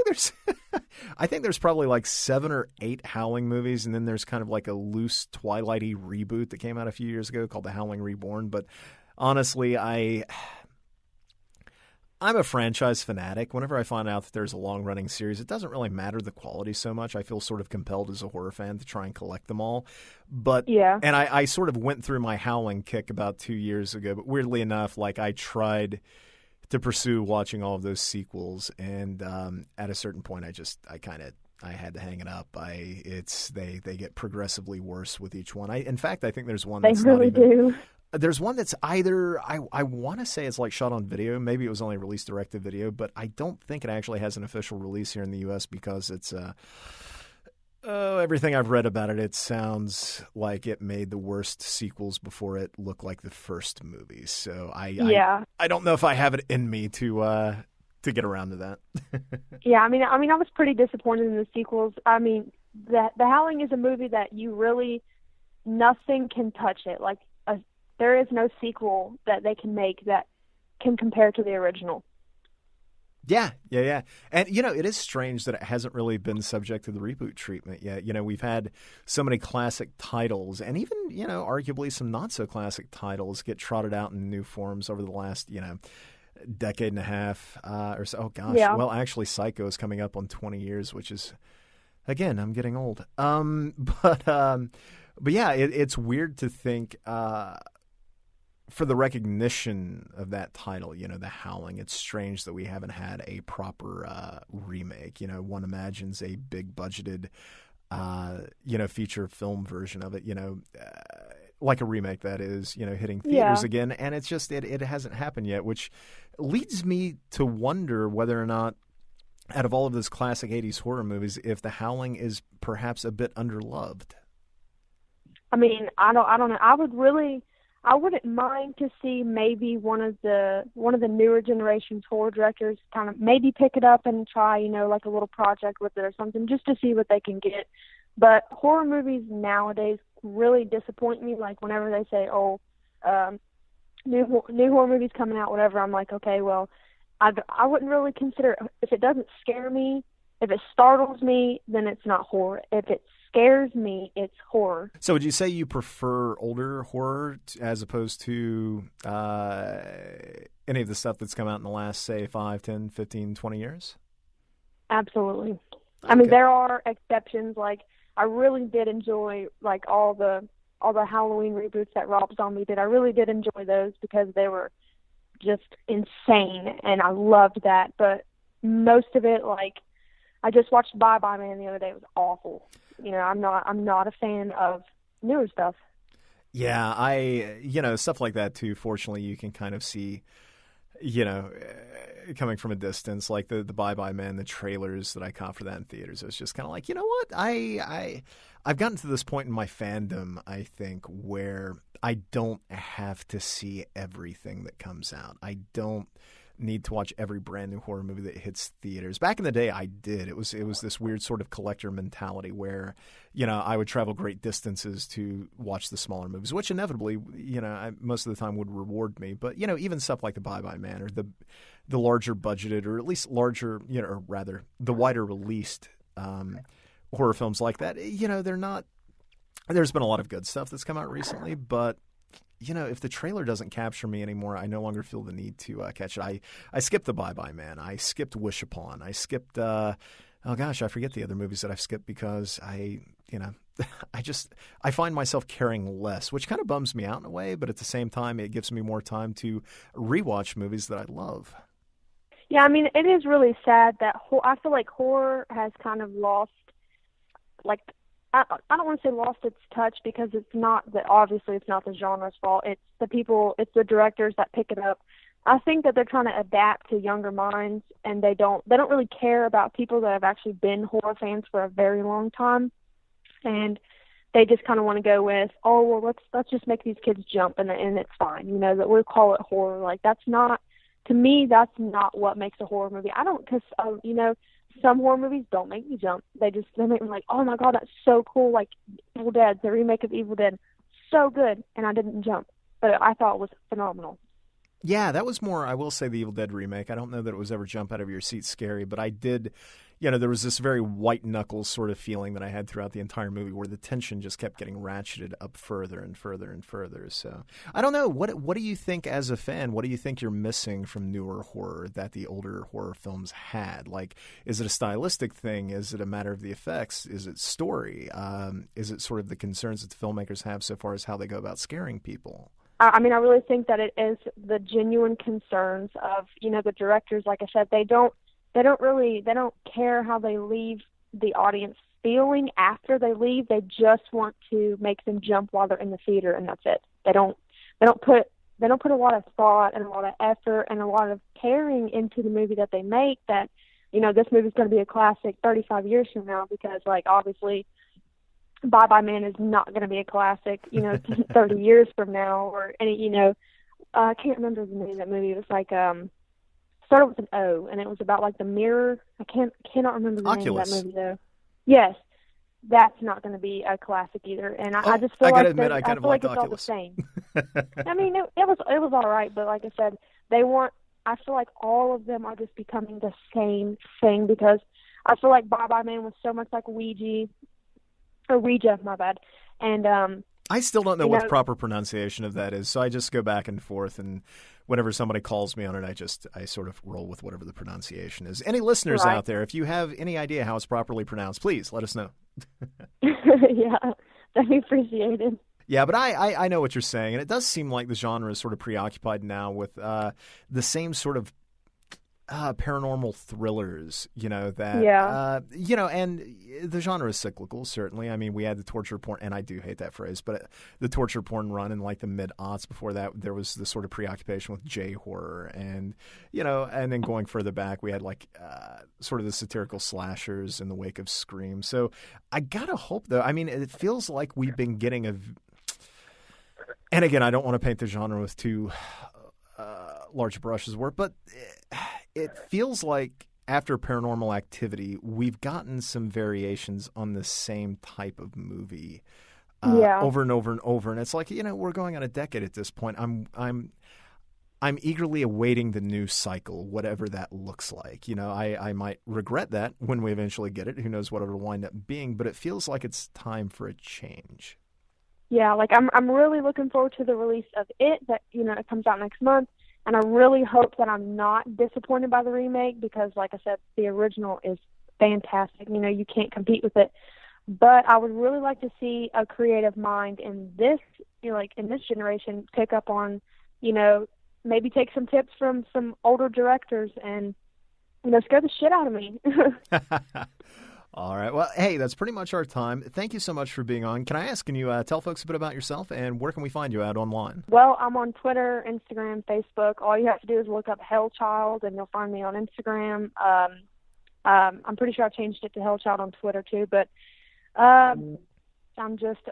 think there's probably like 7 or 8 Howling movies, and then there's kind of like a loose Twilight-y reboot that came out a few years ago called The Howling Reborn. But honestly, I'm a franchise fanatic. Whenever I find out that there's a long-running series, it doesn't really matter the quality so much. I feel sort of compelled as a horror fan to try and collect them all. But yeah. And I sort of went through my Howling kick about 2 years ago. But weirdly enough, like I tried to pursue watching all of those sequels, and at a certain point, I had to hang it up. They get progressively worse with each one. In fact, I think there's one that's they really not even, do. There's one that's either I want to say it's like shot on video. Maybe it was only released direct to video, but I don't think it actually has an official release here in the U.S. because it's everything I've read about it. It sounds like it made the worst sequels before it looked like the first movie. So I don't know if I have it in me to get around to that. Yeah, I mean, I was pretty disappointed in the sequels. I mean, The Howling is a movie that you really nothing can touch it. Like there is no sequel that they can make that can compare to the original. Yeah. And, it is strange that it hasn't really been subject to the reboot treatment yet. We've had so many classic titles and even, arguably some not-so-classic titles get trotted out in new forms over the last, decade and a half or so. Oh, gosh. Yeah. Well, actually, Psycho is coming up on 20 years, which is, again, I'm getting old. But yeah, it's weird to think for the recognition of that title, The Howling, it's strange that we haven't had a proper remake. One imagines a big budgeted, feature film version of it, like a remake that is, hitting theaters again. And it's just, it hasn't happened yet, which leads me to wonder whether or not, out of all of those classic 80s horror movies, if The Howling is perhaps a bit underloved. I mean, I don't know. I wouldn't mind to see maybe one of the newer generation's horror directors kind of maybe pick it up and try, like a little project with it or something, just to see what they can get. But horror movies nowadays really disappoint me. Like whenever they say, new horror movies coming out, whatever, I'm like, okay, well, I wouldn't really consider, if it doesn't scare me, if it startles me, then it's not horror. If it scares me, it's horror. So would you say you prefer older horror as opposed to any of the stuff that's come out in the last, say, 5, 10, 15, 20 years? Absolutely. Okay. I mean, there are exceptions. Like, I really did enjoy, like, all the Halloween reboots that Rob Zombie did. I really did enjoy those because they were just insane, and I loved that. But most of it, like, I just watched Bye Bye Man the other day. It was awful. I'm not a fan of newer stuff. Yeah, stuff like that too. Fortunately, you can kind of see, coming from a distance, like the Bye Bye Man, the trailers that I caught for that in theaters. It was just kind of like, you know what? I've gotten to this point in my fandom, I think, where I don't have to see everything that comes out. I don't need to watch every brand new horror movie that hits theaters. Back in the day, I did. It was this weird sort of collector mentality where, I would travel great distances to watch the smaller movies, which inevitably, most of the time would reward me. But, even stuff like the Bye Bye Man or the larger budgeted, or at least larger, or rather the wider released horror films like that, they're not. There's been a lot of good stuff that's come out recently, but if the trailer doesn't capture me anymore, I no longer feel the need to catch it. I skipped the Bye Bye Man. I skipped Wish Upon. I skipped, I forget the other movies that I've skipped because I find myself caring less, which kind of bums me out in a way, but at the same time, it gives me more time to rewatch movies that I love. Yeah, I mean, it is really sad that I feel like horror has kind of lost, like, I don't want to say lost its touch because obviously it's not the genre's fault. It's the people, it's the directors that pick it up. I think that they're trying to adapt to younger minds, and they don't really care about people that have actually been horror fans for a very long time, and they just kind of want to go with, let's just make these kids jump and it's fine, that we'll call it horror. Like, that's not, to me, that's not what makes a horror movie. I don't, because some horror movies don't make me jump. They make me like, oh my God, that's so cool. Like Evil Dead, the remake of Evil Dead, so good. And I didn't jump, but I thought it was phenomenal. Yeah, that was more, I will say, the Evil Dead remake. I don't know that it was ever jump out of your seat scary, but I did, there was this very white knuckles sort of feeling that I had throughout the entire movie where the tension just kept getting ratcheted up further and further and further. So I don't know. What do you think as a fan? What do you think you're missing from newer horror that the older horror films had? Like, is it a stylistic thing? Is it a matter of the effects? Is it story? Is it sort of the concerns that the filmmakers have so far as how they go about scaring people? I mean, I really think that it is the genuine concerns of, the directors. Like I said, they don't care how they leave the audience feeling after they leave. They just want to make them jump while they're in the theater, and that's it. They don't put a lot of thought and a lot of effort and a lot of caring into the movie that they make. That, this movie's going to be a classic 35 years from now, because, like, obviously, Bye Bye Man is not going to be a classic, 30 years from now, or any, I can't remember the name of that movie. It was like, started with an O, and it was about like the mirror. I cannot remember the Oculus. name of that movie though. Yes, that's not going to be a classic either. And I just feel I like I kind of like it's all the Oculus. same. I mean, it was all right, but like I said, I feel like all of them are just becoming the same thing, because I feel like Bye Bye Man was so much like Ouija, my bad. And I still don't know what the proper pronunciation of that is, so I just go back and forth, and whenever somebody calls me on it, I sort of roll with whatever the pronunciation is. Any listeners out there, if you have any idea how it's properly pronounced, please let us know. Yeah, that'd be appreciated. Yeah, but I know what you're saying, and it does seem like the genre is sort of preoccupied now with the same sort of paranormal thrillers, and the genre is cyclical, certainly. I mean, we had the torture porn, and I do hate that phrase, but the torture porn run in like the mid-aughts. Before that, there was the sort of preoccupation with J-horror, and, and then going further back, we had like sort of the satirical slashers in the wake of Scream. So I gotta hope, though, I mean, it feels like we've been getting and again, I don't want to paint the genre with too large brushes work, but it feels like after Paranormal Activity, we've gotten some variations on the same type of movie over and over and over, and it's like, we're going on a decade at this point. I'm eagerly awaiting the new cycle, whatever that looks like. I might regret that when we eventually get it. Who knows what it'll wind up being, but it feels like it's time for a change. Yeah, like I'm really looking forward to the release of it. That it comes out next month. And I really hope that I'm not disappointed by the remake, because, like I said, the original is fantastic. You can't compete with it. But I would really like to see a creative mind in this, in this generation, pick up on, maybe take some tips from some older directors and, scare the shit out of me. All right. Well, hey, that's pretty much our time. Thank you so much for being on. Can I ask, can you tell folks a bit about yourself, and where can we find you at online? Well, I'm on Twitter, Instagram, Facebook. All you have to do is look up Hellchild, and you'll find me on Instagram. I'm pretty sure I changed it to Hellchild on Twitter, too. But I'm just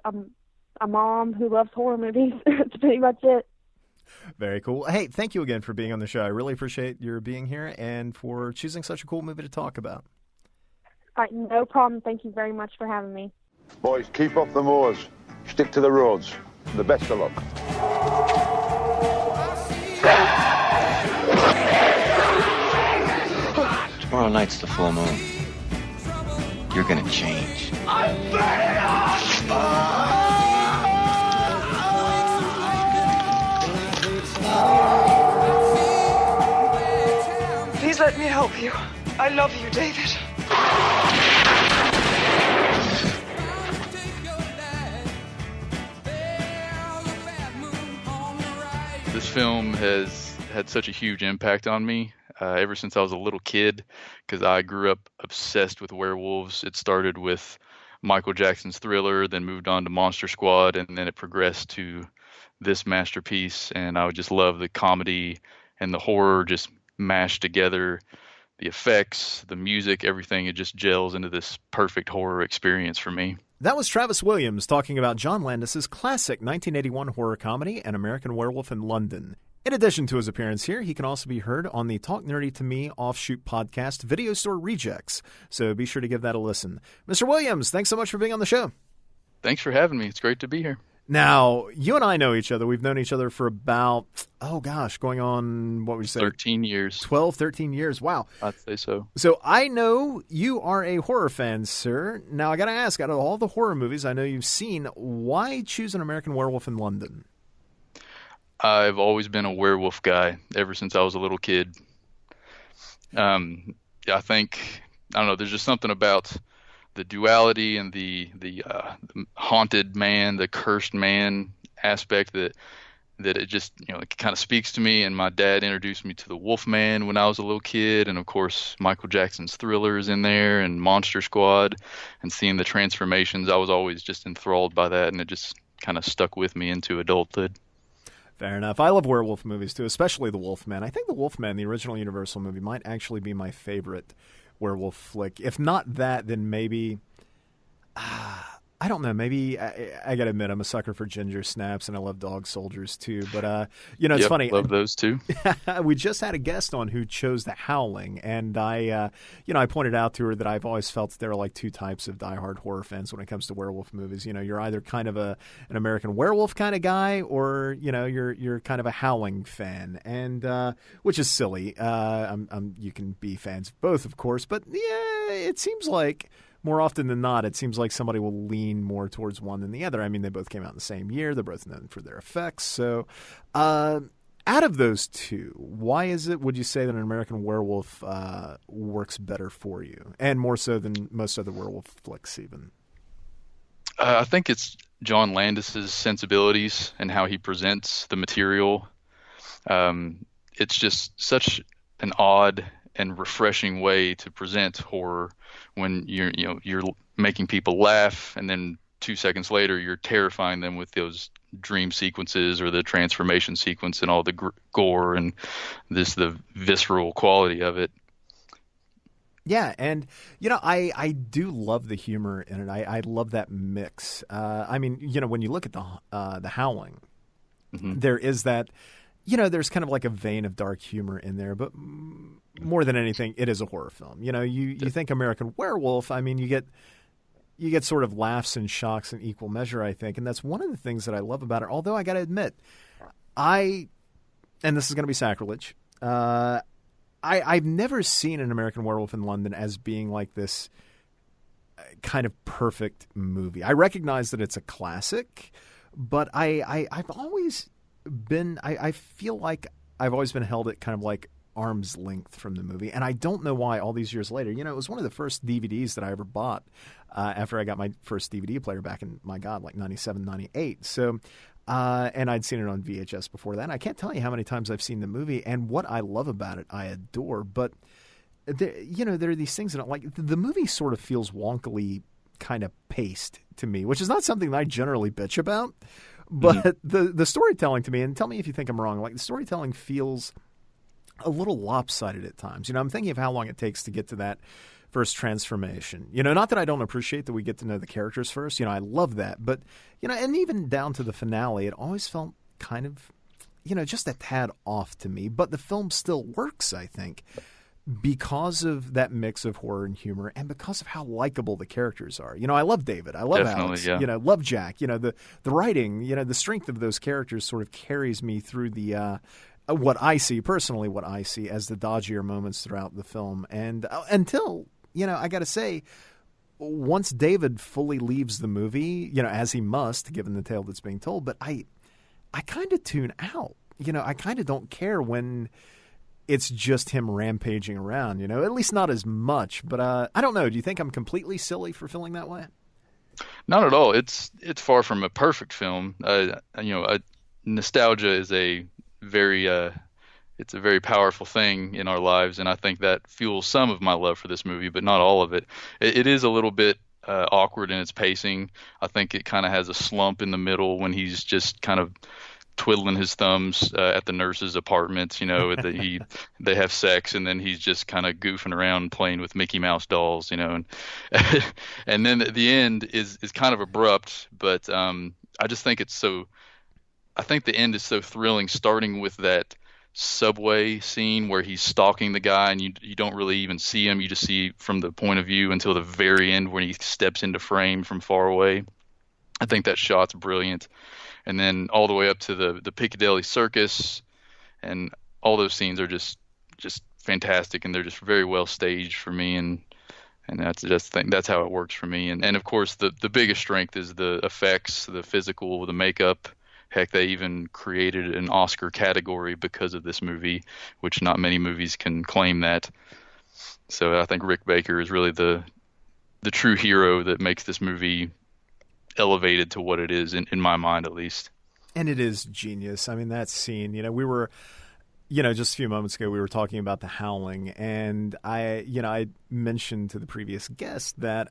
a mom who loves horror movies. That's pretty much it. Very cool. Hey, thank you again for being on the show. I really appreciate your being here and for choosing such a cool movie to talk about. All right, no problem. Thank you very much for having me. Boys, keep off the moors. Stick to the roads. The best of luck. Tomorrow night's the full moon. You're gonna change. Please let me help you. I love you, David. This film has had such a huge impact on me ever since I was a little kid, because I grew up obsessed with werewolves. It started with Michael Jackson's Thriller, then moved on to Monster Squad, and then it progressed to this masterpiece. And I would just love the comedy and the horror just mashed together. The effects, the music, everything, it just gels into this perfect horror experience for me. That was Travis Williams talking about John Landis's classic 1981 horror comedy, An American Werewolf in London. In addition to his appearance here, he can also be heard on the Talk Nerdy to Me offshoot podcast, Video Store Rejects. So be sure to give that a listen. Mr. Williams, thanks so much for being on the show. Thanks for having me. It's great to be here. Now, you and I know each other. We've known each other for about, going on, what would you say? 13 years. 12, 13 years. Wow. I'd say so. So I know you are a horror fan, sir. Now, I got to ask, out of all the horror movies I know you've seen, why choose An American Werewolf in London? I've always been a werewolf guy ever since I was a little kid. I don't know, there's just something about the duality and the haunted man, the cursed man aspect that it just, it kind of speaks to me. And my dad introduced me to the Wolfman when I was a little kid. And of course, Michael Jackson's Thriller is in there, and Monster Squad, and seeing the transformations. I was always just enthralled by that, and it just kind of stuck with me into adulthood. Fair enough. I love werewolf movies too, especially The Wolfman. I think The Wolfman, the original Universal movie, might actually be my favorite werewolf flick. If not that, then maybe I don't know. Maybe I got to admit I'm a sucker for Ginger Snaps, and I love Dog Soldiers too. But it's funny. Love those too. We just had a guest on who chose The Howling, and I pointed out to her that I've always felt that there are like two types of diehard horror fans when it comes to werewolf movies. You're either kind of an American Werewolf kind of guy, or you're kind of a Howling fan, and which is silly. You can be fans of both, of course, but yeah, it seems like, more often than not, it seems like somebody will lean more towards one than the other. I mean, they both came out in the same year. They're both known for their effects. So out of those two, why would you say that An American Werewolf works better for you, and more so than most other werewolf flicks even? I think it's John Landis's sensibilities and how he presents the material. It's just such an odd and refreshing way to present horror, when you're making people laugh, and then 2 seconds later you're terrifying them with those dream sequences or the transformation sequence and all the gore and the visceral quality of it. Yeah, and I do love the humor in it. I love that mix. When you look at the Howling, mm-hmm. There is that. There's kind of like a vein of dark humor in there, but more than anything, it is a horror film. You think American Werewolf, I mean, you get sort of laughs and shocks in equal measure, I think, and that's one of the things that I love about it. Although I got to admit, and this is going to be sacrilege, I've never seen An American Werewolf in London as being like this kind of perfect movie. I recognize that it's a classic, but I've always been, I feel like I've always been held at kind of like arm's length from the movie, and I don't know why all these years later. It was one of the first DVDs that I ever bought after I got my first DVD player back in, my God, like 97, 98. So, and I'd seen it on VHS before that. And I can't tell you how many times I've seen the movie, and what I love about it, I adore. But, there are these things that, like, the movie sort of feels wonkily kind of paced to me, which is not something that I generally bitch about. But the storytelling to me, and tell me if you think I'm wrong, like the storytelling feels a little lopsided at times. I'm thinking of how long it takes to get to that first transformation. Not that I don't appreciate that we get to know the characters first. I love that. But, and even down to the finale, it always felt kind of, just a tad off to me. But the film still works, I think, because of that mix of horror and humor, and because of how likable the characters are. I love David. I love Alex. Yeah. Love Jack. The writing, the strength of those characters sort of carries me through the what I see as the dodgier moments throughout the film. And until, I got to say, once David fully leaves the movie, as he must, given the tale that's being told, but I kind of tune out. I kind of don't care when it's just him rampaging around, at least not as much. But I don't know. Do you think I'm completely silly for feeling that way? Not at all. It's far from a perfect film. Nostalgia is a very powerful thing in our lives, and I think that fuels some of my love for this movie, but not all of it. It is a little bit awkward in its pacing. I think it kind of has a slump in the middle when he's just kind of twiddling his thumbs at the nurse's apartment. They have sex, and then he's just kind of goofing around playing with Mickey Mouse dolls, and and then the end is kind of abrupt, but I just think it's so I think the end is so thrilling, starting with that subway scene where he's stalking the guy and you don't really even see him. You just see from the point of view until the very end when he steps into frame from far away. I think that shot's brilliant. And then all the way up to the Piccadilly Circus, and all those scenes are just fantastic, and they're just very well staged for me, and that's how it works for me. And of course the biggest strength is the effects, the physical, the makeup. Heck, they even created an Oscar category because of this movie, which not many movies can claim that. So I think Rick Baker is really the true hero that makes this movie elevated to what it is, in my mind at least. And it is genius. I mean, that scene, we were, just a few moments ago, we were talking about The Howling, and I mentioned to the previous guest that,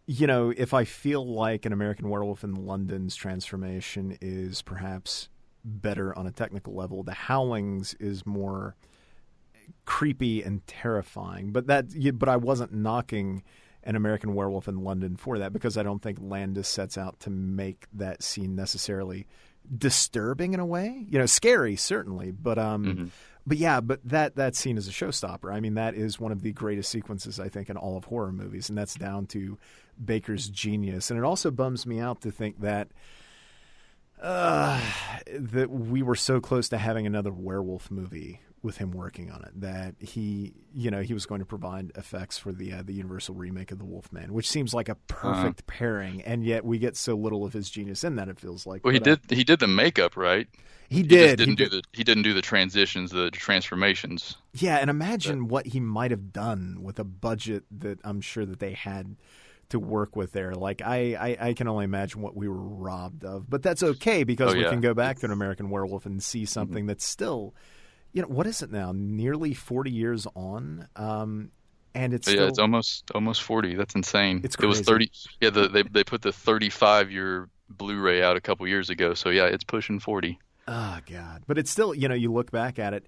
if I feel like An American Werewolf in London's transformation is perhaps better on a technical level, The Howling's is more creepy and terrifying. But I wasn't knocking An American Werewolf in London for that, because I don't think Landis sets out to make that scene necessarily disturbing in a way. Scary certainly, but but that scene is a showstopper. I mean, that is one of the greatest sequences I think in all of horror movies, and that's down to Baker's genius. And it also bums me out to think that that we were so close to having another werewolf movie with him working on it, that he was going to provide effects for the Universal remake of The Wolfman, which seems like a perfect pairing, and yet we get so little of his genius in that, it feels like. Well, he did the makeup, right? He did. He didn't do the transitions, the transformations. Yeah, and imagine what he might have done with a budget that I'm sure that they had to work with there. Like, I can only imagine what we were robbed of, but that's okay, because we can go back to An American Werewolf and see something that's still, what is it now? Nearly 40 years on, and it's still, it's almost 40. That's insane. It's crazy. It was 30. Yeah, they put the 35-year Blu-ray out a couple years ago, so yeah, it's pushing 40. Oh God! But it's still, you look back at it,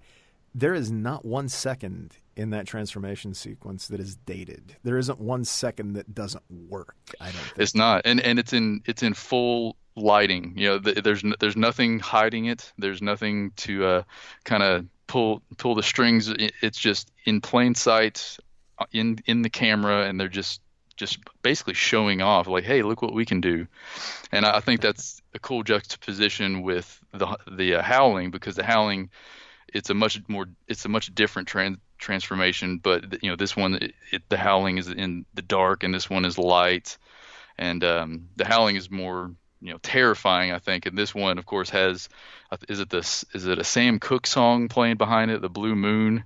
there is not 1 second in that transformation sequence that is dated. There isn't 1 second that doesn't work. I don't think. It's not, and it's in full lighting. There's nothing hiding it. There's nothing to kind of pull the strings. It's just in plain sight, in the camera, and they're just basically showing off, like, hey, look what we can do. And I think that's a cool juxtaposition with the Howling, because the Howling, it's a much different transformation, but this one, the Howling is in the dark, and this one is light, and the Howling is more terrifying, I think. And this one, of course, has is it a Sam Cooke song playing behind it, the Blue Moon,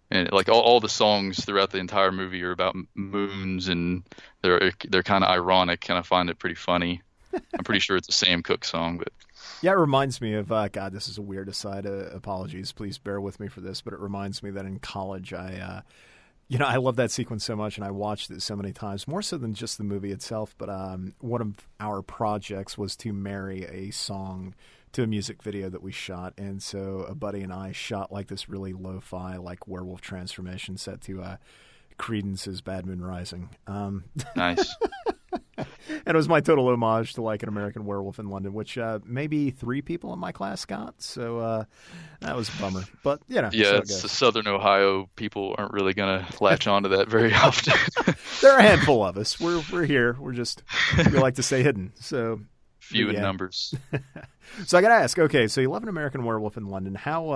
and like all the songs throughout the entire movie are about moons, and they're kind of ironic, and I find it pretty funny. I'm pretty sure it's a Sam Cooke song, but. Yeah, it reminds me of, God, this is a weird aside. Apologies, please bear with me for this, but it reminds me that in college I love that sequence so much, and I watched it so many times, more so than just the movie itself, but one of our projects was to marry a song to a music video that we shot, and so a buddy and I shot like this really lo-fi, like werewolf transformation set to Creedence's Bad Moon Rising. Nice. And it was my total homage to like An American Werewolf in London, which maybe 3 people in my class got. So that was a bummer. But, Yeah, so it's Southern Ohio. People aren't really going to latch onto that very often. There are a handful of us. We're here. We like to stay hidden. So few in numbers. So I got to ask, okay, so you love An American Werewolf in London. How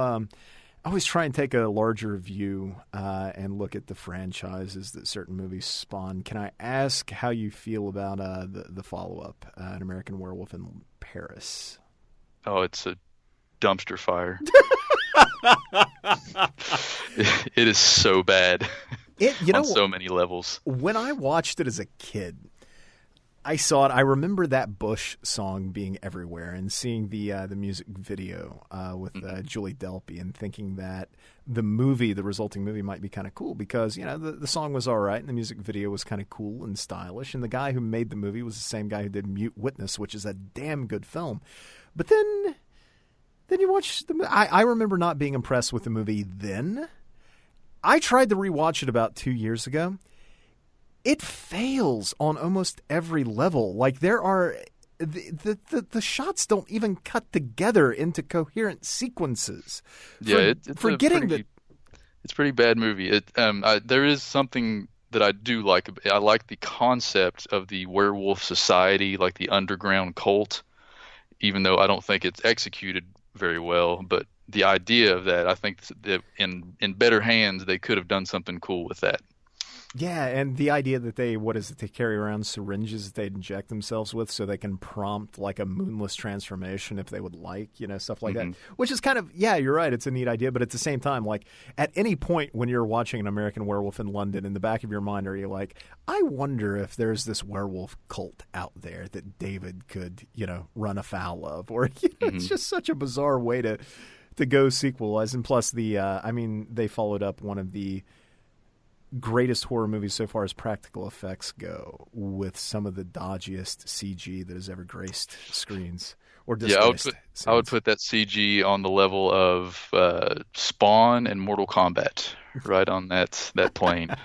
I always try and take a larger view and look at the franchises that certain movies spawn. Can I ask how you feel about the follow-up, An American Werewolf in Paris? Oh, it's a dumpster fire. It is so bad on so many levels. When I watched it as a kid, I saw it. I remember that Bush song being everywhere, and seeing the music video with Julie Delpy, and thinking that the resulting movie, might be kind of cool, because the song was all right, and the music video was kind of cool and stylish, and the guy who made the movie was the same guy who did Mute Witness, which is a damn good film. But then you watch the movie. I remember not being impressed with the movie then. I tried to rewatch it about 2 years ago. It fails on almost every level. Like, there are the shots don't even cut together into coherent sequences. Yeah, forgetting that it's a pretty bad movie. There is something that I do like. I like the concept of the werewolf society, like the underground cult, even though I don't think it's executed very well. But the idea of that, I think that in better hands, they could have done something cool with that. Yeah, and the idea that they carry around syringes that they inject themselves with so they can prompt like a moonless transformation if they would like, stuff like that. Which is kind of, yeah, you're right, it's a neat idea, but at the same time, like at any point when you're watching an American Werewolf in London, in the back of your mind are you like, I wonder if there's this werewolf cult out there that David could, run afoul of, or it's just such a bizarre way to go sequel-wise. And plus they followed up one of the greatest horror movies so far as practical effects go with some of the dodgiest CG that has ever graced screens or disgraced. Yeah, I would put that CG on the level of Spawn and Mortal Kombat, right on that plane.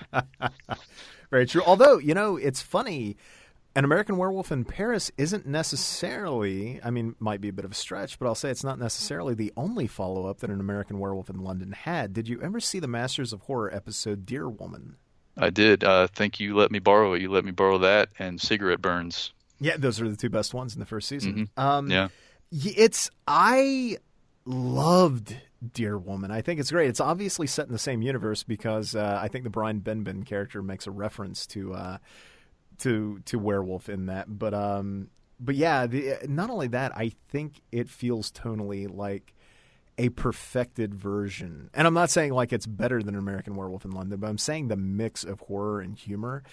Very true. Although, it's funny, An American Werewolf in Paris isn't necessarily, might be a bit of a stretch, but I'll say it's not necessarily the only follow-up that An American Werewolf in London had. Did you ever see the Masters of Horror episode Dear Woman? I did. I think you let me borrow it. You let me borrow that and Cigarette Burns. Yeah, those are the two best ones in the first season. Yeah. I loved Dear Woman. I think it's great. It's obviously set in the same universe because I think the Brian Benben character makes a reference to werewolf in that, but yeah, not only that, I think it feels tonally like a perfected version. And I'm not saying like it's better than American Werewolf in London, but I'm saying the mix of horror and humor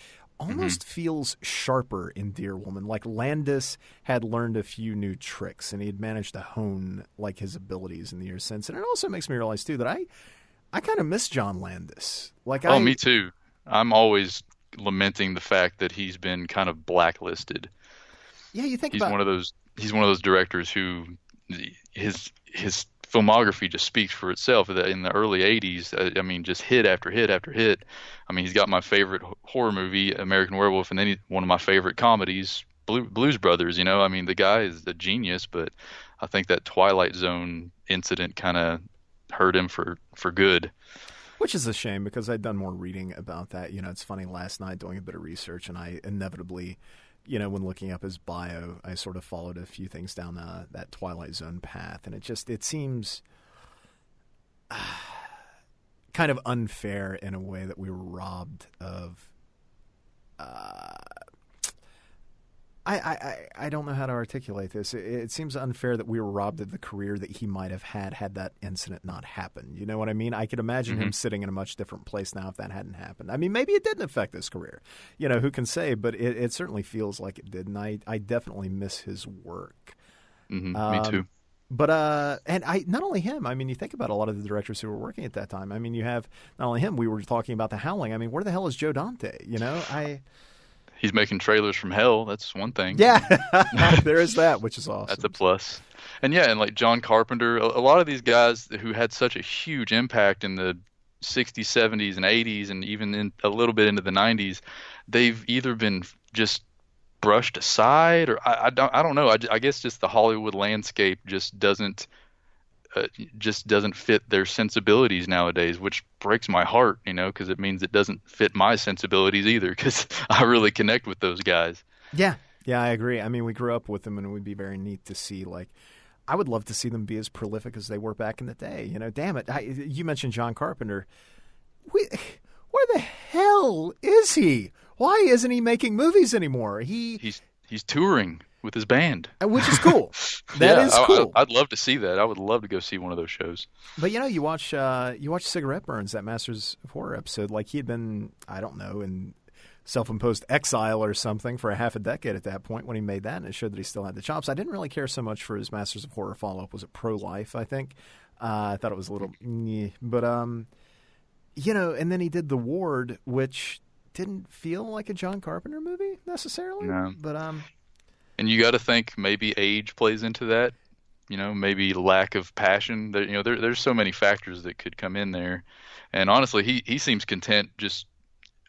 almost feels sharper in Dear Woman. Like Landis had learned a few new tricks and he had managed to hone like his abilities in the years since. And it also makes me realize too that I kind of miss John Landis. Me too. I'm always lamenting the fact that he's been kind of blacklisted. Yeah, you think he's one of those directors who his filmography just speaks for itself. In the early 80s, just hit after hit after hit. He's got my favorite horror movie, American Werewolf, and then one of my favorite comedies, Blues Brothers. The guy is a genius, but I think that Twilight Zone incident kind of hurt him for good. Which is a shame because I'd done more reading about that. It's funny, last night doing a bit of research, and I inevitably, when looking up his bio, I sort of followed a few things down that Twilight Zone path. And it seems kind of unfair in a way that we were robbed of. I don't know how to articulate this. It seems unfair that we were robbed of the career that he might have had that incident not happened. You know what I mean? I could imagine him sitting in a much different place now if that hadn't happened. Maybe it didn't affect his career. Who can say? But it certainly feels like it did, and I definitely miss his work. Me too. But not only him. You think about a lot of the directors who were working at that time. You have not only him. We were talking about The Howling. where the hell is Joe Dante? He's making trailers from hell. That's one thing. Yeah, there is that, which is awesome. That's a plus. And like John Carpenter, a lot of these guys who had such a huge impact in the 60s, 70s, and 80s, and even a little bit into the 90s, they've either been just brushed aside, or I don't know. I guess just the Hollywood landscape just doesn't fit their sensibilities nowadays, which breaks my heart, because it means it doesn't fit my sensibilities either, because I really connect with those guys. Yeah, I agree. We grew up with them, and it would be very neat to see, I would love to see them be as prolific as they were back in the day. Damn it. You mentioned John Carpenter. Where the hell is he? Why isn't he making movies anymore? He's touring with his band, which is cool. That is cool. I'd love to see that. I would love to go see one of those shows. But you watch Cigarette Burns, that Masters of Horror episode, like he had been, I don't know, in self-imposed exile or something for a half a decade at that point when he made that, and it showed that he still had the chops. I didn't really care so much for his Masters of Horror follow-up. Was it Pro-Life, I think? I thought it was a little, but and then he did The Ward, which didn't feel like a John Carpenter movie necessarily. No. But and you got to think maybe age plays into that. Maybe lack of passion. There's so many factors that could come in there. And honestly, he seems content just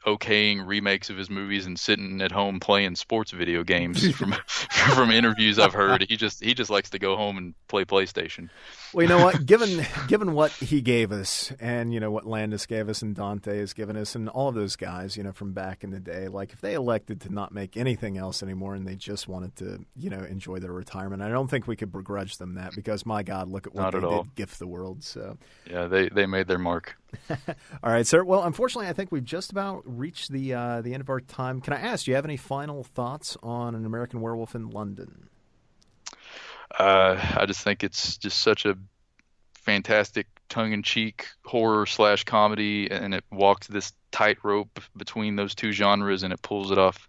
okaying remakes of his movies and sitting at home playing sports video games from interviews I've heard. He just likes to go home and play PlayStation. Well, you know what? Given what he gave us, and what Landis gave us, and Dante has given us, and all of those guys, from back in the day, like if they elected to not make anything else anymore, and they just wanted to, enjoy their retirement, I don't think we could begrudge them that, because my God, look at what they did gift the world. So yeah, they made their mark. All right, sir. Well, unfortunately, I think we've just about reached the end of our time. Can I ask, do you have any final thoughts on An American Werewolf in London? I just think it's just such a fantastic tongue-in-cheek horror/comedy, and it walks this tightrope between those two genres, and it pulls it off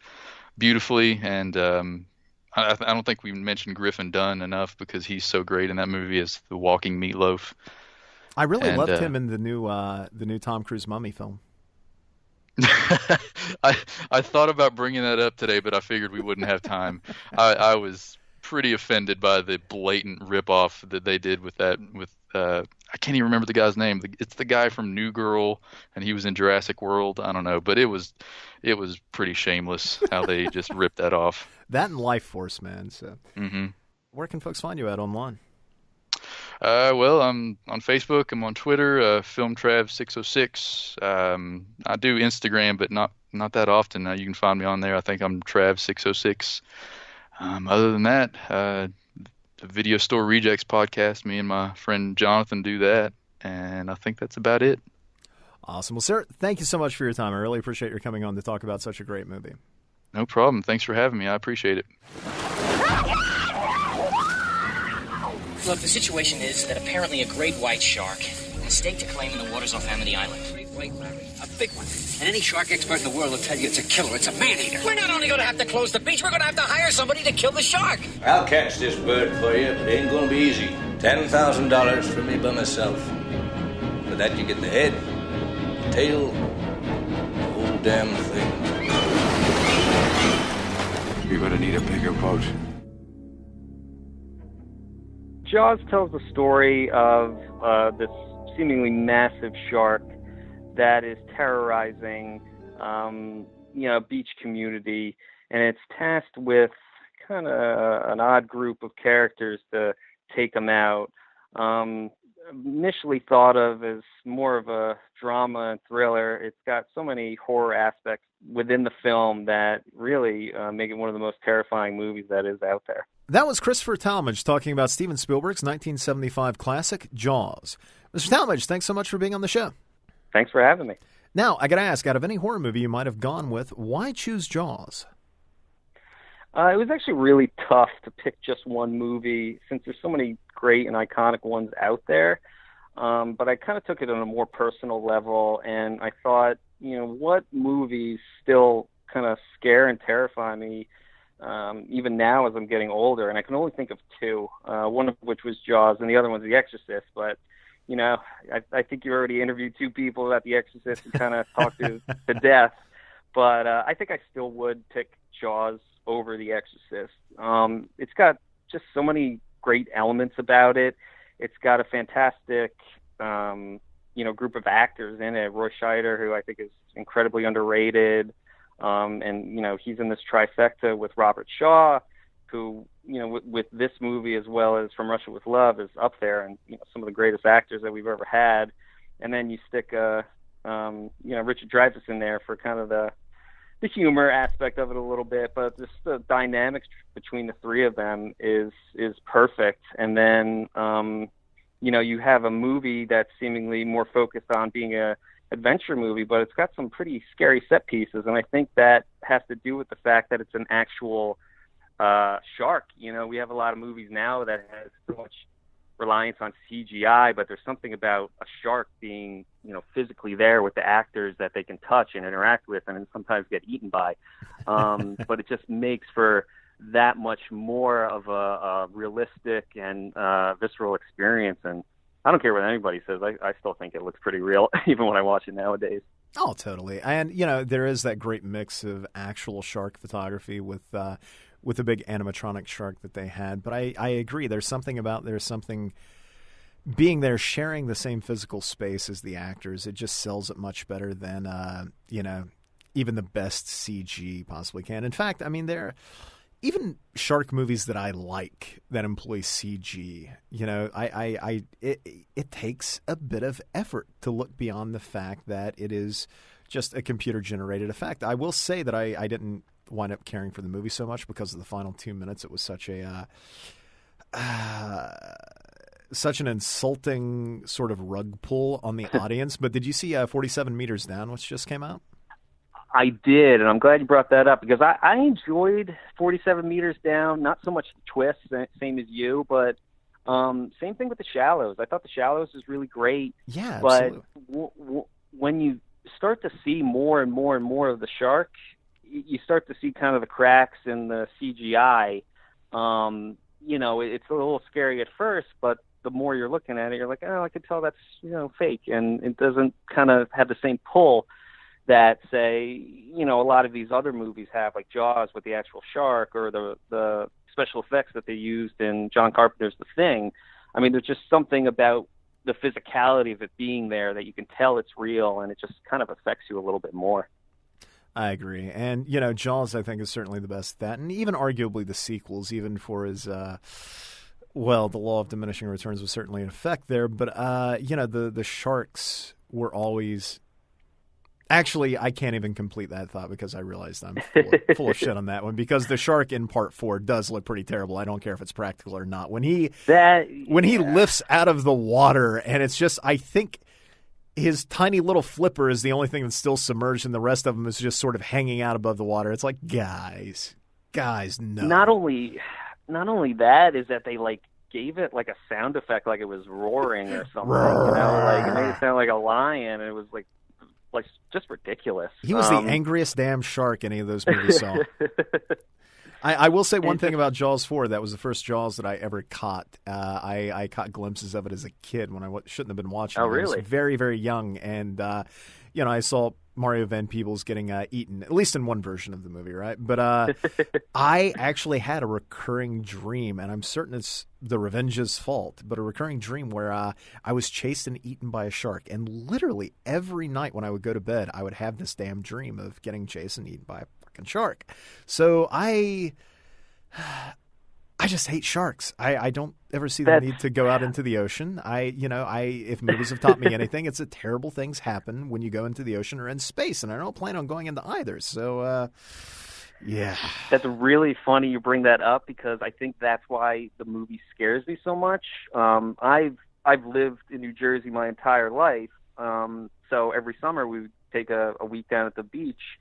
beautifully. And I don't think we mentioned Griffin Dunne enough, because he's so great in that movie as the walking meatloaf. I really loved him in the new Tom Cruise Mummy film. I thought about bringing that up today, but I figured we wouldn't have time. I was pretty offended by the blatant ripoff that they did with that. I can't even remember the guy's name. It's the guy from New Girl, and he was in Jurassic World. I don't know, but it was pretty shameless how they just ripped that off. That and Life Force, man. So, mm-hmm. Where can folks find you at online? Well, I'm on Facebook. I'm on Twitter, FilmTrav606. I do Instagram, but not that often. You can find me on there. I think I'm Trav606. Other than that, the Video Store Rejects podcast, me and my friend Jonathan do that, and I think that's about it. Awesome. Well, sir, thank you so much for your time. I really appreciate your coming on to talk about such a great movie. No problem. Thanks for having me. I appreciate it. Look, the situation is that apparently a great white shark has staked a claim in the waters off Amity Island. Great white, Larry. A big one. And any shark expert in the world will tell you it's a killer. It's a man-eater. We're not only going to have to close the beach, we're going to have to hire somebody to kill the shark. I'll catch this bird for you, but it ain't going to be easy. $10,000 for me by myself. For that, you get the head, the tail, the whole damn thing. You're going to need a bigger boat. Jaws tells the story of this seemingly massive shark that is terrorizing, a beach community, and it's tasked with kind of an odd group of characters to take him out. Initially thought of as more of a drama and thriller, it's got so many horror aspects within the film that really make it one of the most terrifying movies that is out there. That was Christopher Tallmadge talking about Steven Spielberg's 1975 classic, Jaws. Mr. Tallmadge, thanks so much for being on the show. Thanks for having me. Now, I got to ask, out of any horror movie you might have gone with, why choose Jaws? It was actually really tough to pick just one movie since there's so many great and iconic ones out there. But I kind of took it on a more personal level, and I thought, what movies still kind of scare and terrify me even now as I'm getting older, and I can only think of two, one of which was Jaws and the other one's The Exorcist, but I think you already interviewed two people about The Exorcist and kind of talked to death, but I think I still would pick Jaws over The Exorcist. It's got just so many great elements about it. It's got a fantastic group of actors in it. Roy Scheider, who I think is incredibly underrated, and he's in this trifecta with Robert Shaw, who with this movie as well as From Russia with Love is up there, and some of the greatest actors that we've ever had. And then you stick Richard Dreyfuss in there for kind of the humor aspect of it a little bit, but just the dynamics between the three of them is perfect. And then you have a movie that's seemingly more focused on being a adventure movie, but it's got some pretty scary set pieces, and I think that has to do with the fact that it's an actual shark. We have a lot of movies now that has so much reliance on CGI, but there's something about a shark being physically there with the actors that they can touch and interact with, and sometimes get eaten by. But it just makes for that much more of a realistic and visceral experience. And I don't care what anybody says. I still think it looks pretty real, even when I watch it nowadays. Oh, totally. And, there is that great mix of actual shark photography with the big animatronic shark that they had. But I agree. There's something being there, sharing the same physical space as the actors. It just sells it much better than, even the best CG possibly can. In fact, I mean, even shark movies that I like that employ CG, it takes a bit of effort to look beyond the fact that it is just a computer-generated effect. I will say that I didn't wind up caring for the movie so much because of the final 2 minutes. It was such an insulting sort of rug pull on the audience. But did you see 47 Meters Down, which just came out? I did, and I'm glad you brought that up because I enjoyed 47 Meters Down, not so much the twist, same as you, but same thing with The Shallows. I thought The Shallows was really great. Yeah, absolutely. But when you start to see more and more and more of the shark, you start to see kind of the cracks in the CGI. It's a little scary at first, but the more you're looking at it, you're like, oh, I could tell that's fake, and it doesn't kind of have the same pull that, say, a lot of these other movies have, like Jaws with the actual shark, or the special effects that they used in John Carpenter's The Thing. I mean, there's just something about the physicality of it being there that you can tell it's real, and it just kind of affects you a little bit more. I agree. And, Jaws, I think, is certainly the best at that. And even arguably the sequels, even for his, the law of diminishing returns was certainly in effect there. But, the sharks were always... Actually, I can't even complete that thought because I realized I'm full of shit on that one. Because the shark in Part 4 does look pretty terrible. I don't care if it's practical or not. When he lifts out of the water, and it's just, I think his tiny little flipper is the only thing that's still submerged, and the rest of them is just sort of hanging out above the water. It's like, guys, no. Not only that is that they gave it like a sound effect, like it was roaring or something. It made it sound like a lion, and it was like just ridiculous. He was the angriest damn shark any of those movies saw. I will say one thing about Jaws 4. That was the first Jaws that I ever caught. I caught glimpses of it as a kid when I shouldn't have been watching. Oh, really? I was very, very young, and I saw Mario Van Peebles getting eaten, at least in one version of the movie, right? But I actually had a recurring dream, and I'm certain it's the Revenge's fault, but a recurring dream where I was chased and eaten by a shark. And literally every night when I would go to bed, I would have this damn dream of getting chased and eaten by a fucking shark. So I just hate sharks. I don't ever see the need to go out into the ocean. If movies have taught me anything, it's that terrible things happen when you go into the ocean or in space, and I don't plan on going into either. So, yeah. That's really funny you bring that up because I think that's why the movie scares me so much. I've lived in New Jersey my entire life, so every summer we would take a week down at the beach,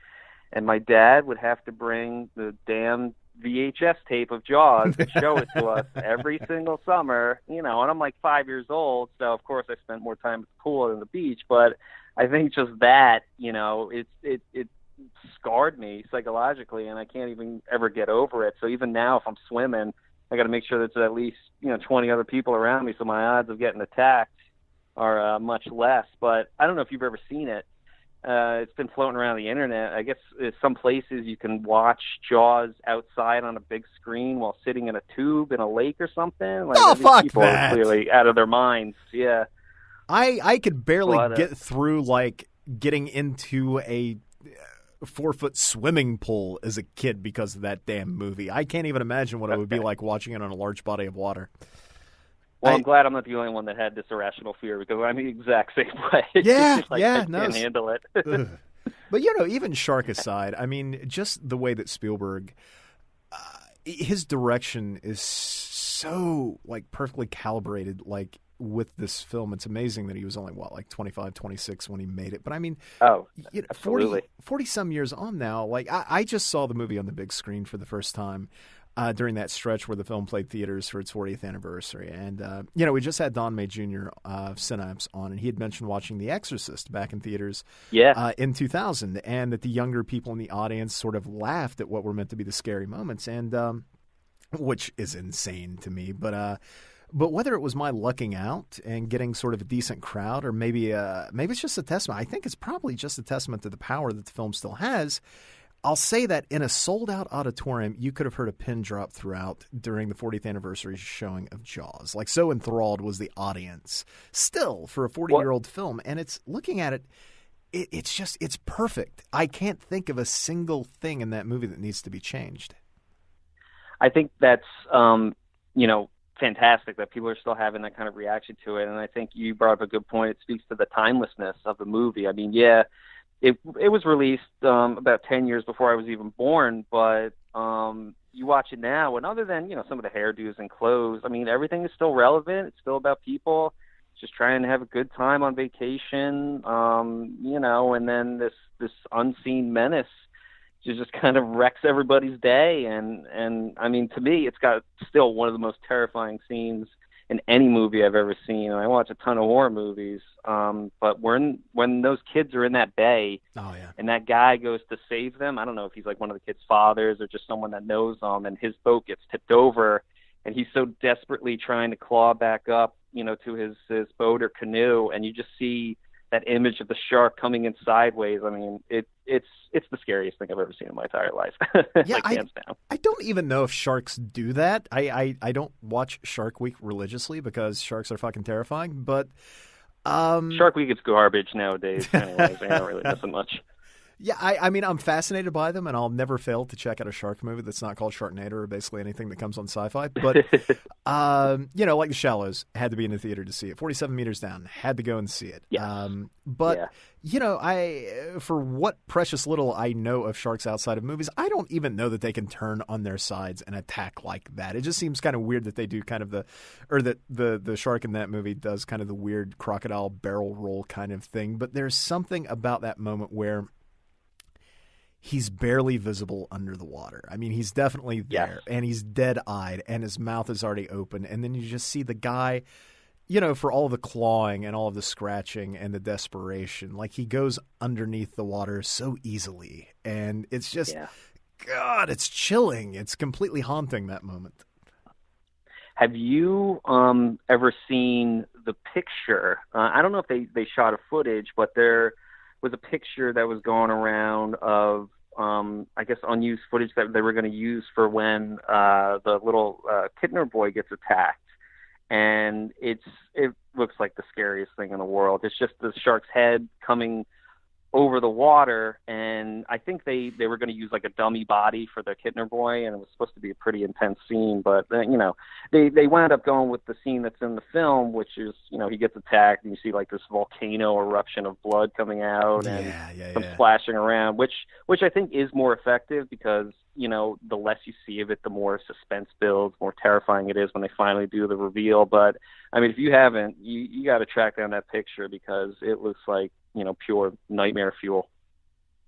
and my dad would have to bring the damn VHS tape of Jaws and show it to us every single summer, and I'm like 5 years old, so of course I spent more time at the pool than the beach, but I think just that, it scarred me psychologically, and I can't even ever get over it. So even now, if I'm swimming, I got to make sure there's at least 20 other people around me, so my odds of getting attacked are much less. But I don't know if you've ever seen it. It's been floating around the internet. I guess some places you can watch Jaws outside on a big screen while sitting in a tube in a lake or something. Fuck people that! Are clearly out of their minds. Yeah, I could barely get through getting into a 4-foot swimming pool as a kid because of that damn movie. I can't even imagine what it would be like watching it on a large body of water. Well, I'm glad I'm not the only one that had this irrational fear because I'm the exact same way. Yeah, I can't handle it. But, even shark aside, I mean, just the way that Spielberg, his direction is so, perfectly calibrated, with this film. It's amazing that he was only, 25, 26 when he made it. But, I mean, 40-some years on now, I just saw the movie on the big screen for the first time. During that stretch where the film played theaters for its 40th anniversary. And, we just had Don May Jr. of Synapse on, and he had mentioned watching The Exorcist back in theaters in 2000, and that the younger people in the audience sort of laughed at what were meant to be the scary moments, and which is insane to me. But whether it was my lucking out and getting sort of a decent crowd, or maybe it's just a testament. I think it's probably just a testament to the power that the film still has. I'll say that in a sold-out auditorium, you could have heard a pin drop throughout during the 40th anniversary showing of Jaws. So enthralled was the audience still for a 40-year-old film. And it's looking at it, it's perfect. I can't think of a single thing in that movie that needs to be changed. I think that's, fantastic that people are still having that kind of reaction to it. And I think you brought up a good point. It speaks to the timelessness of the movie. I mean, yeah, it was released about 10 years before I was even born, but you watch it now, and other than, some of the hairdos and clothes, I mean, everything is still relevant. It's still about people just trying to have a good time on vacation, and then this unseen menace just kind of wrecks everybody's day. And I mean, to me, it's got still one of the most terrifying scenes in any movie I've ever seen. And I watch a ton of horror movies, but when those kids are in that bay, and that guy goes to save them, I don't know if he's like one of the kids' fathers or just someone that knows them, and his boat gets tipped over, and he's so desperately trying to claw back up, to his boat or canoe, and you just see that image of the shark coming in sideways. I mean, it's the scariest thing I've ever seen in my entire life. Yeah, hands down. I don't even know if sharks do that. I don't watch Shark Week religiously because sharks are fucking terrifying. But Shark Week is garbage nowadays. Anyways, I'm not really missing much. Yeah, I mean, I'm fascinated by them, and I'll never fail to check out a shark movie that's not called Sharknado or basically anything that comes on Sci-Fi. But, like The Shallows, had to be in the theater to see it. 47 Meters Down, had to go and see it. Yes. For what precious little I know of sharks outside of movies, I don't even know that they can turn on their sides and attack like that. It just seems kind of weird that they do kind of the shark in that movie does kind of the weird crocodile barrel roll kind of thing. But there's something about that moment where he's barely visible under the water. I mean, he's definitely there, and he's dead-eyed, and his mouth is already open. And then you just see the guy, for all of the clawing and all of the scratching and the desperation, like he goes underneath the water so easily. And it's just, God, it's chilling. It's completely haunting, that moment. Have you ever seen the picture? I don't know if they shot a footage, but there was a picture that was going around of I guess unused footage that they were going to use for when the little Kittner boy gets attacked, and it looks like the scariest thing in the world. It's just the shark's head coming over the water, and I think they were going to use like a dummy body for the Kittner boy, and it was supposed to be a pretty intense scene, but they wound up going with the scene that's in the film, which is he gets attacked and you see like this volcano eruption of blood coming out and some splashing around, which I think is more effective because the less you see of it, the more suspense builds, more terrifying it is when they finally do the reveal. But I mean, if you haven't, you got to track down that picture because it looks like pure nightmare fuel.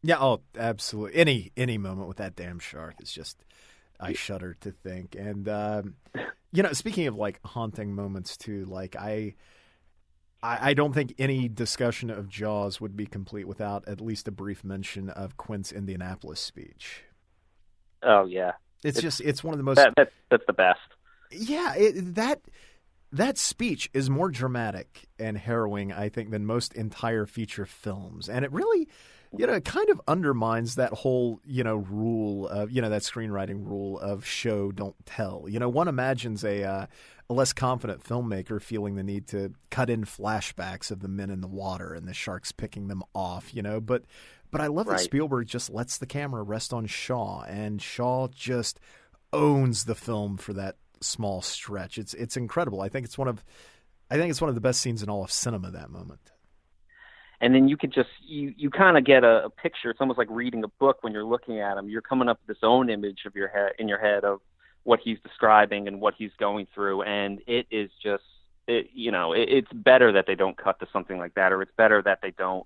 Yeah, oh, absolutely. Any moment with that damn shark is just, I shudder to think. And speaking of like haunting moments too, like I don't think any discussion of Jaws would be complete without at least a brief mention of Quint's Indianapolis speech. Oh yeah, it's one of the most. That's the best. Yeah, that speech is more dramatic and harrowing, I think, than most entire feature films. And it really, it kind of undermines that whole, rule of, that screenwriting rule of show, don't tell. One imagines a less confident filmmaker feeling the need to cut in flashbacks of the men in the water and the sharks picking them off, But I love that Spielberg just lets the camera rest on Shaw, and Shaw just owns the film for that small stretch. It's incredible. I think it's one of the best scenes in all of cinema, that moment. And then you could just you kind of get a picture. It's almost like reading a book when you're looking at him. You're coming up with this own image of in your head of what he's describing and what he's going through, and it is just it's better that they don't cut to something like that, or it's better that they don't.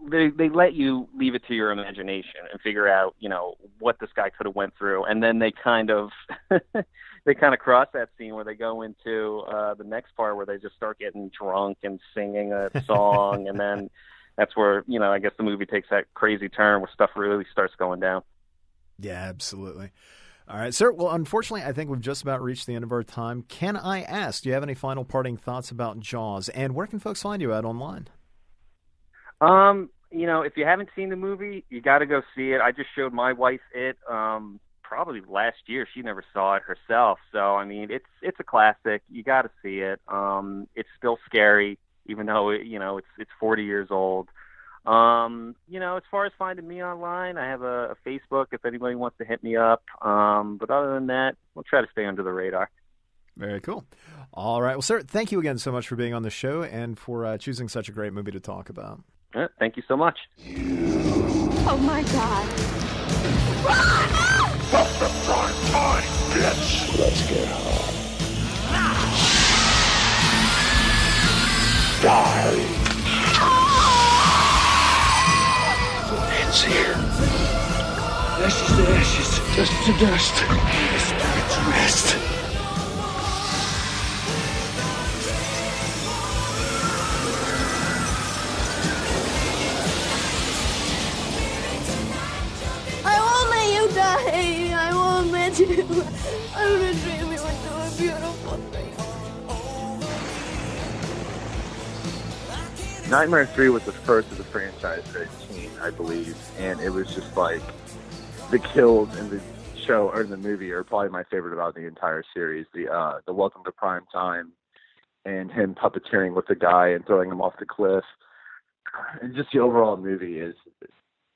They let you leave it to your imagination and figure out, what this guy could have went through. And then they kind of cross that scene where they go into the next part where they just start getting drunk and singing a song. And then that's where, I guess the movie takes that crazy turn where stuff really starts going down. Yeah, absolutely. All right, sir. Well, unfortunately, I think we've just about reached the end of our time. Can I ask, do you have any final parting thoughts about Jaws? And where can folks find you at online? If you haven't seen the movie, you got to go see it. I just showed my wife it probably last year. She never saw it herself. So, I mean, it's a classic. You got to see it. It's still scary, even though it's 40 years old. As far as finding me online, I have a Facebook if anybody wants to hit me up. But other than that, we'll try to stay under the radar. Very cool. All right. Well, sir, thank you again so much for being on the show and for choosing such a great movie to talk about. Thank you so much. Oh, my God. Stop the prime time, bitch! Let's get hard. Die! It's here. Ashes to ashes, dust to dust. The spirit's rest. I won't let you. I'm a dream you would do a beautiful thing. Nightmare 3 was the first of the franchise that I'd seen, I believe, and it was just like the kills in the show or in the movie are probably my favorite about the entire series. The Welcome to Prime Time and him puppeteering with the guy and throwing him off the cliff. And just the overall movie is,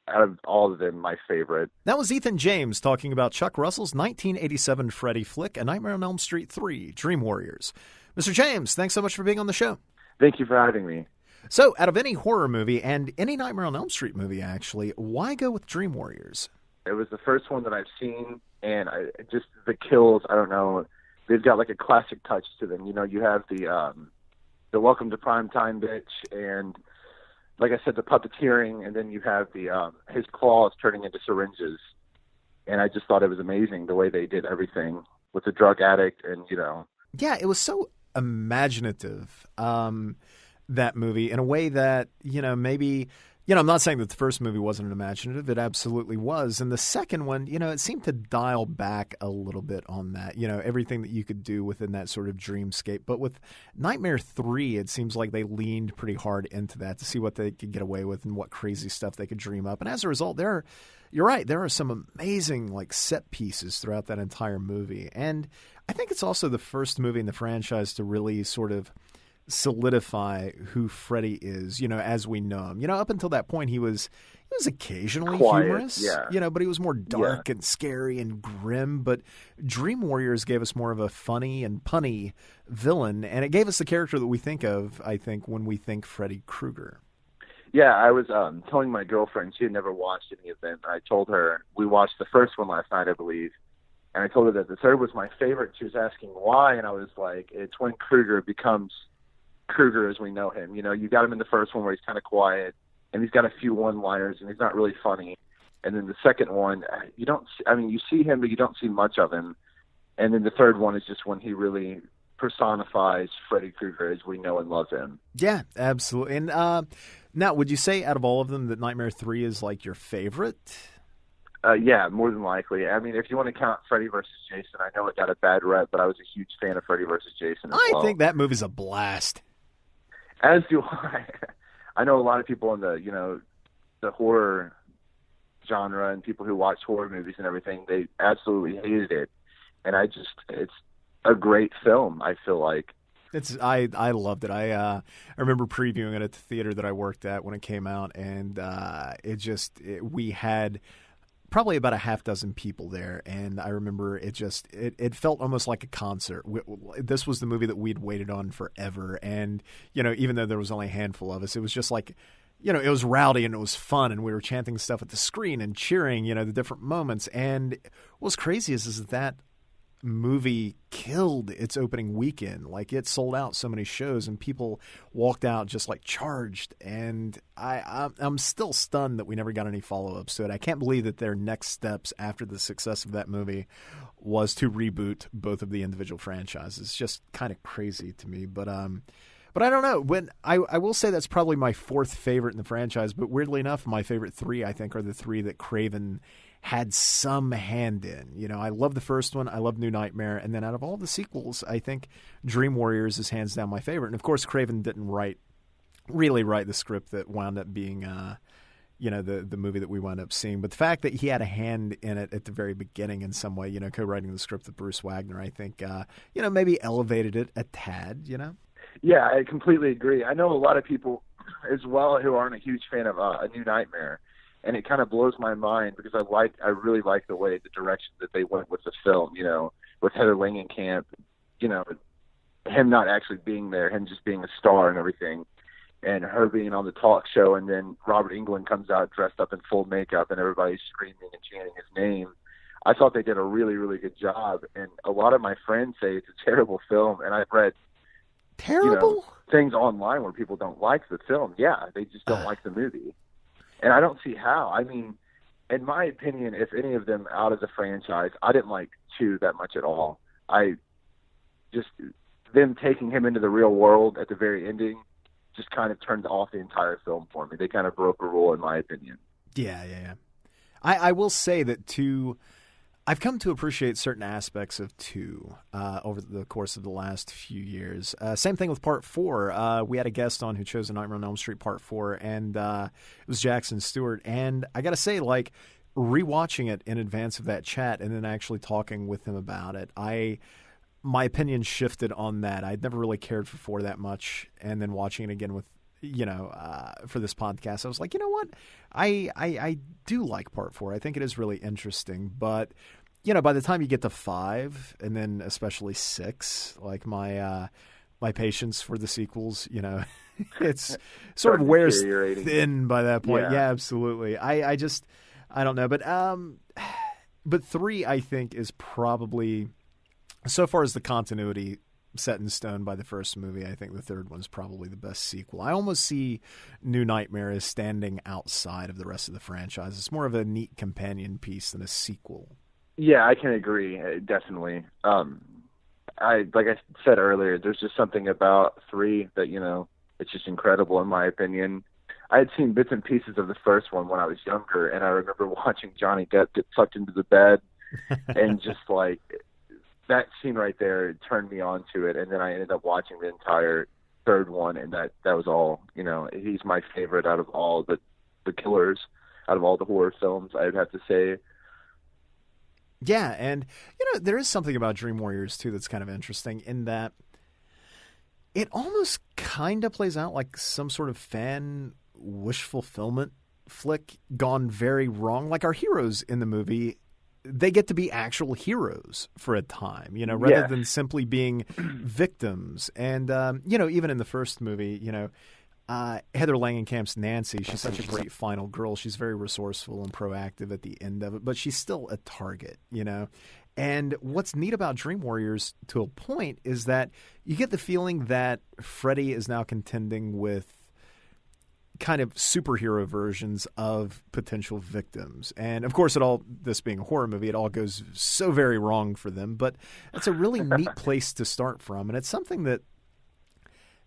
out of all of them, my favorite. That was Ethan James talking about Chuck Russell's 1987 Freddy flick, A Nightmare on Elm Street 3, Dream Warriors. Mr. James, thanks so much for being on the show. Thank you for having me. So, out of any horror movie, and any Nightmare on Elm Street movie, actually, why go with Dream Warriors? It was the first one that I've seen, and just the kills, I don't know, they've got like a classic touch to them. You have the Welcome to Prime Time bitch, and like I said, the puppeteering, and then you have the his claws turning into syringes. And I just thought it was amazing the way they did everything with the drug addict and, Yeah, it was so imaginative, that movie, in a way that, maybe... I'm not saying that the first movie wasn't imaginative. It absolutely was. And the second one, it seemed to dial back a little bit on that, everything that you could do within that sort of dreamscape. But with Nightmare 3, it seems like they leaned pretty hard into that to see what they could get away with and what crazy stuff they could dream up. And as a result, you're right, there are some amazing set pieces throughout that entire movie. And I think it's also the first movie in the franchise to really sort of solidify who Freddy is, as we know him. Up until that point, he was occasionally quiet, humorous, yeah. But he was more dark and scary and grim. But Dream Warriors gave us more of a funny and punny villain, and it gave us the character that we think of, I think, when we think Freddy Krueger. Yeah, I was telling my girlfriend, she had never watched any of them. I told her, we watched the first one last night, I believe, and I told her that the third was my favorite. She was asking why, and I was like, it's when Krueger becomes Krueger as we know him. You got him in the first one where he's kind of quiet and he's got a few one-liners and he's not really funny. And then the second one, you see him, but you don't see much of him. And then the third one is just when he really personifies Freddy Krueger as we know and love him. Yeah, absolutely. And now, would you say out of all of them that Nightmare 3 is like your favorite? Yeah, more than likely. If you want to count Freddy versus Jason, I know it got a bad rep, but I was a huge fan of Freddy versus Jason as well. I think that movie's a blast. As do I. I know a lot of people in the horror genre and people who watch horror movies and everything, they absolutely hated it. And it's a great film, I feel like. I loved it. I remember previewing it at the theater that I worked at when it came out, and we had probably about a half dozen people there, and I remember it felt almost like a concert. This was the movie that we'd waited on forever, and even though there was only a handful of us, it was just like, it was rowdy and it was fun, and we were chanting stuff at the screen and cheering, the different moments. And what's crazy is that movie killed its opening weekend. Like, it sold out so many shows and people walked out just like charged, and I'm still stunned that we never got any follow-ups to it. I can't believe that their next steps after the success of that movie was to reboot both of the individual franchises. It's just kind of crazy to me, but I don't know. When I will say that's probably my fourth favorite in the franchise, but weirdly enough, my favorite three, I think, are the three that Craven had some hand in. I love the first one. I love New Nightmare. And then out of all the sequels, I think Dream Warriors is hands down my favorite. And of course, Craven didn't really write the script that wound up being, the movie that we wound up seeing. But the fact that he had a hand in it at the very beginning in some way, co-writing the script with Bruce Wagner, I think, maybe elevated it a tad, Yeah, I completely agree. I know a lot of people as well who aren't a huge fan of A New Nightmare, and it kind of blows my mind because I really like the way the direction that they went with the film. You know, with Heather Langenkamp, you know, him not actually being there, him just being a star and everything, and her being on the talk show, and then Robert Englund comes out dressed up in full makeup and everybody's screaming and chanting his name. I thought they did a really, really good job, and a lot of my friends say it's a terrible film, and I've read terrible things online where people don't like the film. Yeah, they just don't like the movie, and I don't see how. I mean, in my opinion, if any of them out of the franchise, I didn't like 2 that much at all. I just, them taking him into the real world at the very ending just kind of turned off the entire film for me. They kind of broke a rule, in my opinion. Yeah. I will say that 2, I've come to appreciate certain aspects of 2 over the course of the last few years. Same thing with Part 4. We had a guest on who chose A Nightmare on Elm Street Part 4, and it was Jackson Stewart. And I got to say, like, rewatching it in advance of that chat and then actually talking with him about it, my opinion shifted on that. I'd never really cared for 4 that much, and then watching it again with, for this podcast, I was like, you know what? I do like Part 4. I think it is really interesting, but by the time you get to 5 and then especially 6, like my patience for the sequels, it's sort of wears thin by that point. Yeah, absolutely. I don't know, but 3 I think is probably, so far as the continuity set in stone by the first movie, I think the third one's probably the best sequel. I almost see New Nightmare as standing outside of the rest of the franchise. It's more of a neat companion piece than a sequel. Yeah, I can agree, definitely. Like I said earlier, there's just something about 3 that, it's just incredible in my opinion. I had seen bits and pieces of the first one when I was younger, and I remember watching Johnny Depp get sucked into the bed and just like that scene right there turned me on to it, and then I ended up watching the entire third one, and that was all. He's my favorite out of all the killers, out of all the horror films, I would have to say. Yeah, and there is something about Dream Warriors too that's kind of interesting in that it almost kind of plays out like some sort of fan wish fulfillment flick gone very wrong. Like our heroes in the movie, they get to be actual heroes for a time, rather than simply being victims. And, even in the first movie, Heather Langenkamp's Nancy, she's such a great final girl. She's very resourceful and proactive at the end of it, but she's still a target, And what's neat about Dream Warriors to a point is that you get the feeling that Freddy is now contending with kind of superhero versions of potential victims. And of course, this being a horror movie, it all goes so very wrong for them, but it's a really neat place to start from. And it's something that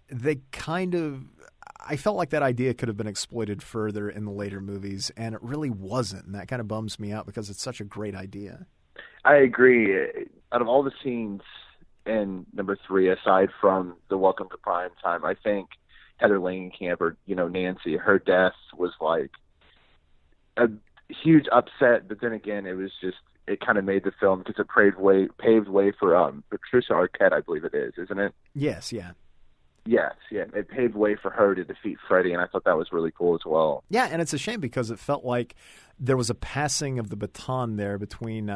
they I felt like that idea could have been exploited further in the later movies, and it really wasn't. And that kind of bums me out because it's such a great idea. I agree. Out of all the scenes in number 3, aside from the Welcome to Prime Time, I think Heather Langenkamp, or Nancy, her death was like a huge upset, but then again, it kind of made the film because it paved way for Patricia Arquette, I believe it is, isn't it? Yes, yeah. Yes, yeah. It paved way for her to defeat Freddy, and I thought that was really cool as well. Yeah, and it's a shame because it felt like there was a passing of the baton there between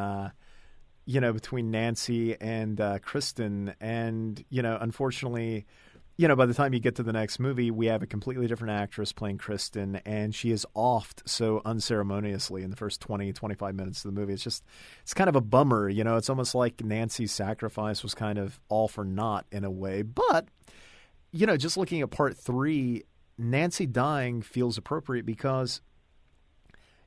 Nancy and Kristen, and unfortunately, by the time you get to the next movie, we have a completely different actress playing Kristen, and she is offed so unceremoniously in the first 20, 25 minutes of the movie. It's kind of a bummer. It's almost like Nancy's sacrifice was kind of all for naught in a way. But, just looking at Part 3, Nancy dying feels appropriate because,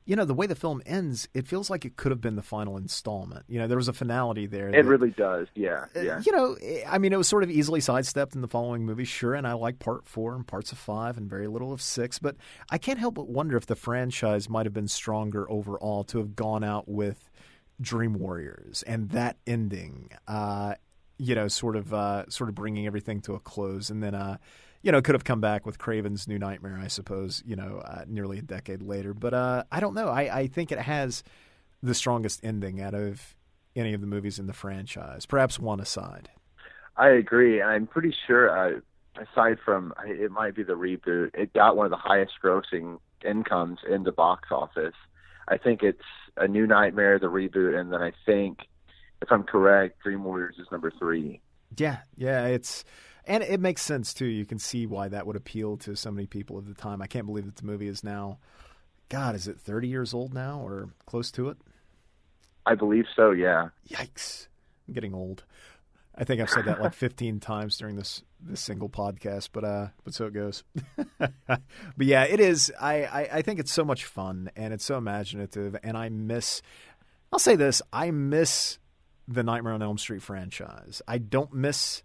the way the film ends, it feels like it could have been the final installment. There was a finality there. It really does, yeah. It was sort of easily sidestepped in the following movie, sure, and I like Part 4 and parts of 5 and very little of 6, but I can't help but wonder if the franchise might have been stronger overall to have gone out with Dream Warriors and that ending, sort of bringing everything to a close, and then could have come back with Craven's New Nightmare, I suppose, nearly a decade later. But I don't know. I think it has the strongest ending out of any of the movies in the franchise, perhaps one aside. I agree. I'm pretty sure aside from it might be the reboot, it got one of the highest grossing incomes in the box office. I think it's A New Nightmare, the reboot, and then I think, if I'm correct, Dream Warriors is number 3. Yeah, and it makes sense too. You can see why that would appeal to so many people at the time. I can't believe that the movie is now, God, is it 30 years old now or close to it? I believe so, yeah. Yikes. I'm getting old. I think I've said that like 15 times during this single podcast, but so it goes. But yeah, it is. I think it's so much fun and it's so imaginative, and I'll say this, I miss the Nightmare on Elm Street franchise. I don't miss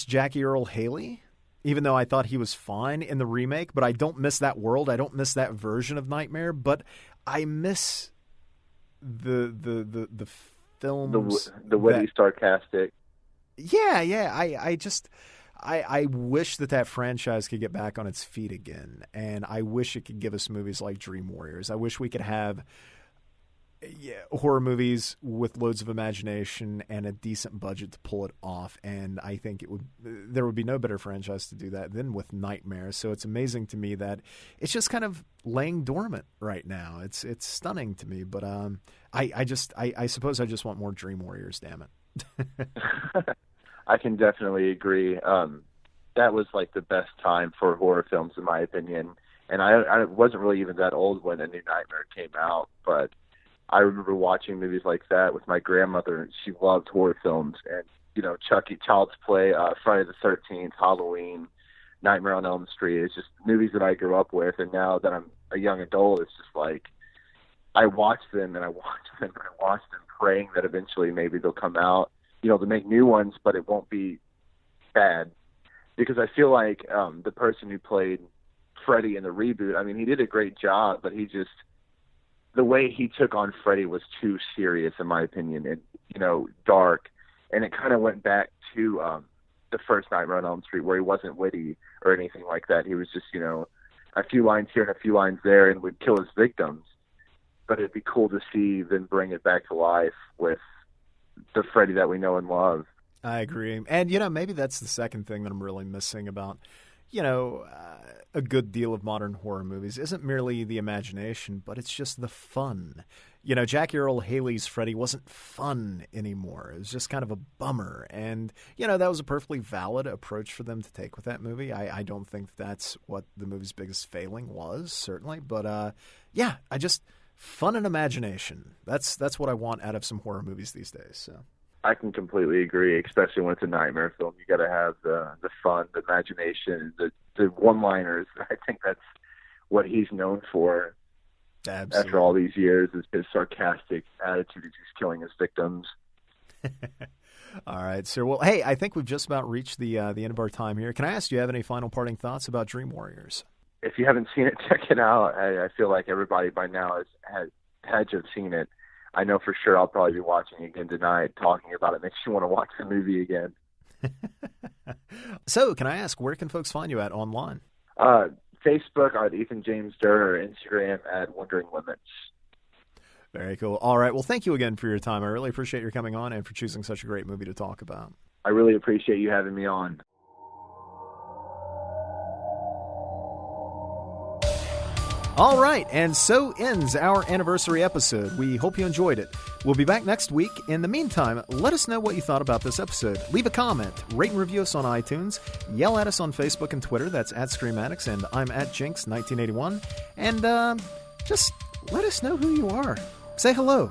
Jackie Earle Haley, even though I thought he was fine in the remake, but I don't miss that world. I don't miss that version of Nightmare, but I miss the films, the witty, sarcastic. Yeah. I wish that franchise could get back on its feet again, and I wish it could give us movies like Dream Warriors. I wish we could have horror movies with loads of imagination and a decent budget to pull it off, and I think there would be no better franchise to do that than with Nightmare. So it's amazing to me that it's just kind of laying dormant right now. It's stunning to me, but I suppose I just want more Dream Warriors, damn it. I can definitely agree. That was like the best time for horror films, in my opinion, and I wasn't really even that old when A New Nightmare came out, but I remember watching movies like that with my grandmother, and she loved horror films. And, Chucky, Child's Play, Friday the 13th, Halloween, Nightmare on Elm Street. It's just movies that I grew up with. And now that I'm a young adult, it's just like I watch them and I watch them and I watch them praying that eventually maybe they'll come out. They'll make new ones, but it won't be bad. Because I feel like the person who played Freddy in the reboot, I mean, he did a great job, but the way he took on Freddy was too serious, in my opinion, and, dark. And it kind of went back to the first Nightmare on Elm Street, where he wasn't witty or anything like that. He was just, a few lines here and a few lines there, and would kill his victims. But it'd be cool to see them bring it back to life with the Freddy that we know and love. I agree. And, maybe that's the second thing that I'm really missing about, a good deal of modern horror movies isn't merely the imagination, but it's just the fun. Jackie Earle Haley's Freddy wasn't fun anymore. It was just kind of a bummer. And, that was a perfectly valid approach for them to take with that movie. I don't think that's what the movie's biggest failing was, certainly. But, fun and imagination. That's what I want out of some horror movies these days. So I can completely agree, especially when it's a nightmare film. You got to have the fun, the imagination, the one-liners. I think that's what he's known for. Absolutely. After all these years, is his sarcastic attitude as he's killing his victims. All right, sir. Well, hey, I think we've just about reached the end of our time here. Can I ask, do you have any final parting thoughts about Dream Warriors? If you haven't seen it, check it out. I feel like everybody by now had to have seen it. I know for sure I'll probably be watching again tonight. Talking about it makes you want to watch the movie again. So, can I ask, where can folks find you at online? Facebook at Ethan James Durr, or Instagram at Wondering Limits. Very cool. All right. Well, thank you again for your time. I really appreciate your coming on and for choosing such a great movie to talk about. I really appreciate you having me on. All right, and so ends our anniversary episode. We hope you enjoyed it. We'll be back next week. In the meantime, let us know what you thought about this episode. Leave a comment, rate and review us on iTunes, yell at us on Facebook and Twitter. That's at Scream Addicts, and I'm at Jinx 1981. And just let us know who you are. Say hello.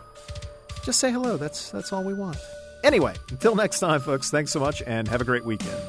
Just say hello. That's all we want. Anyway, until next time, folks, thanks so much, and have a great weekend.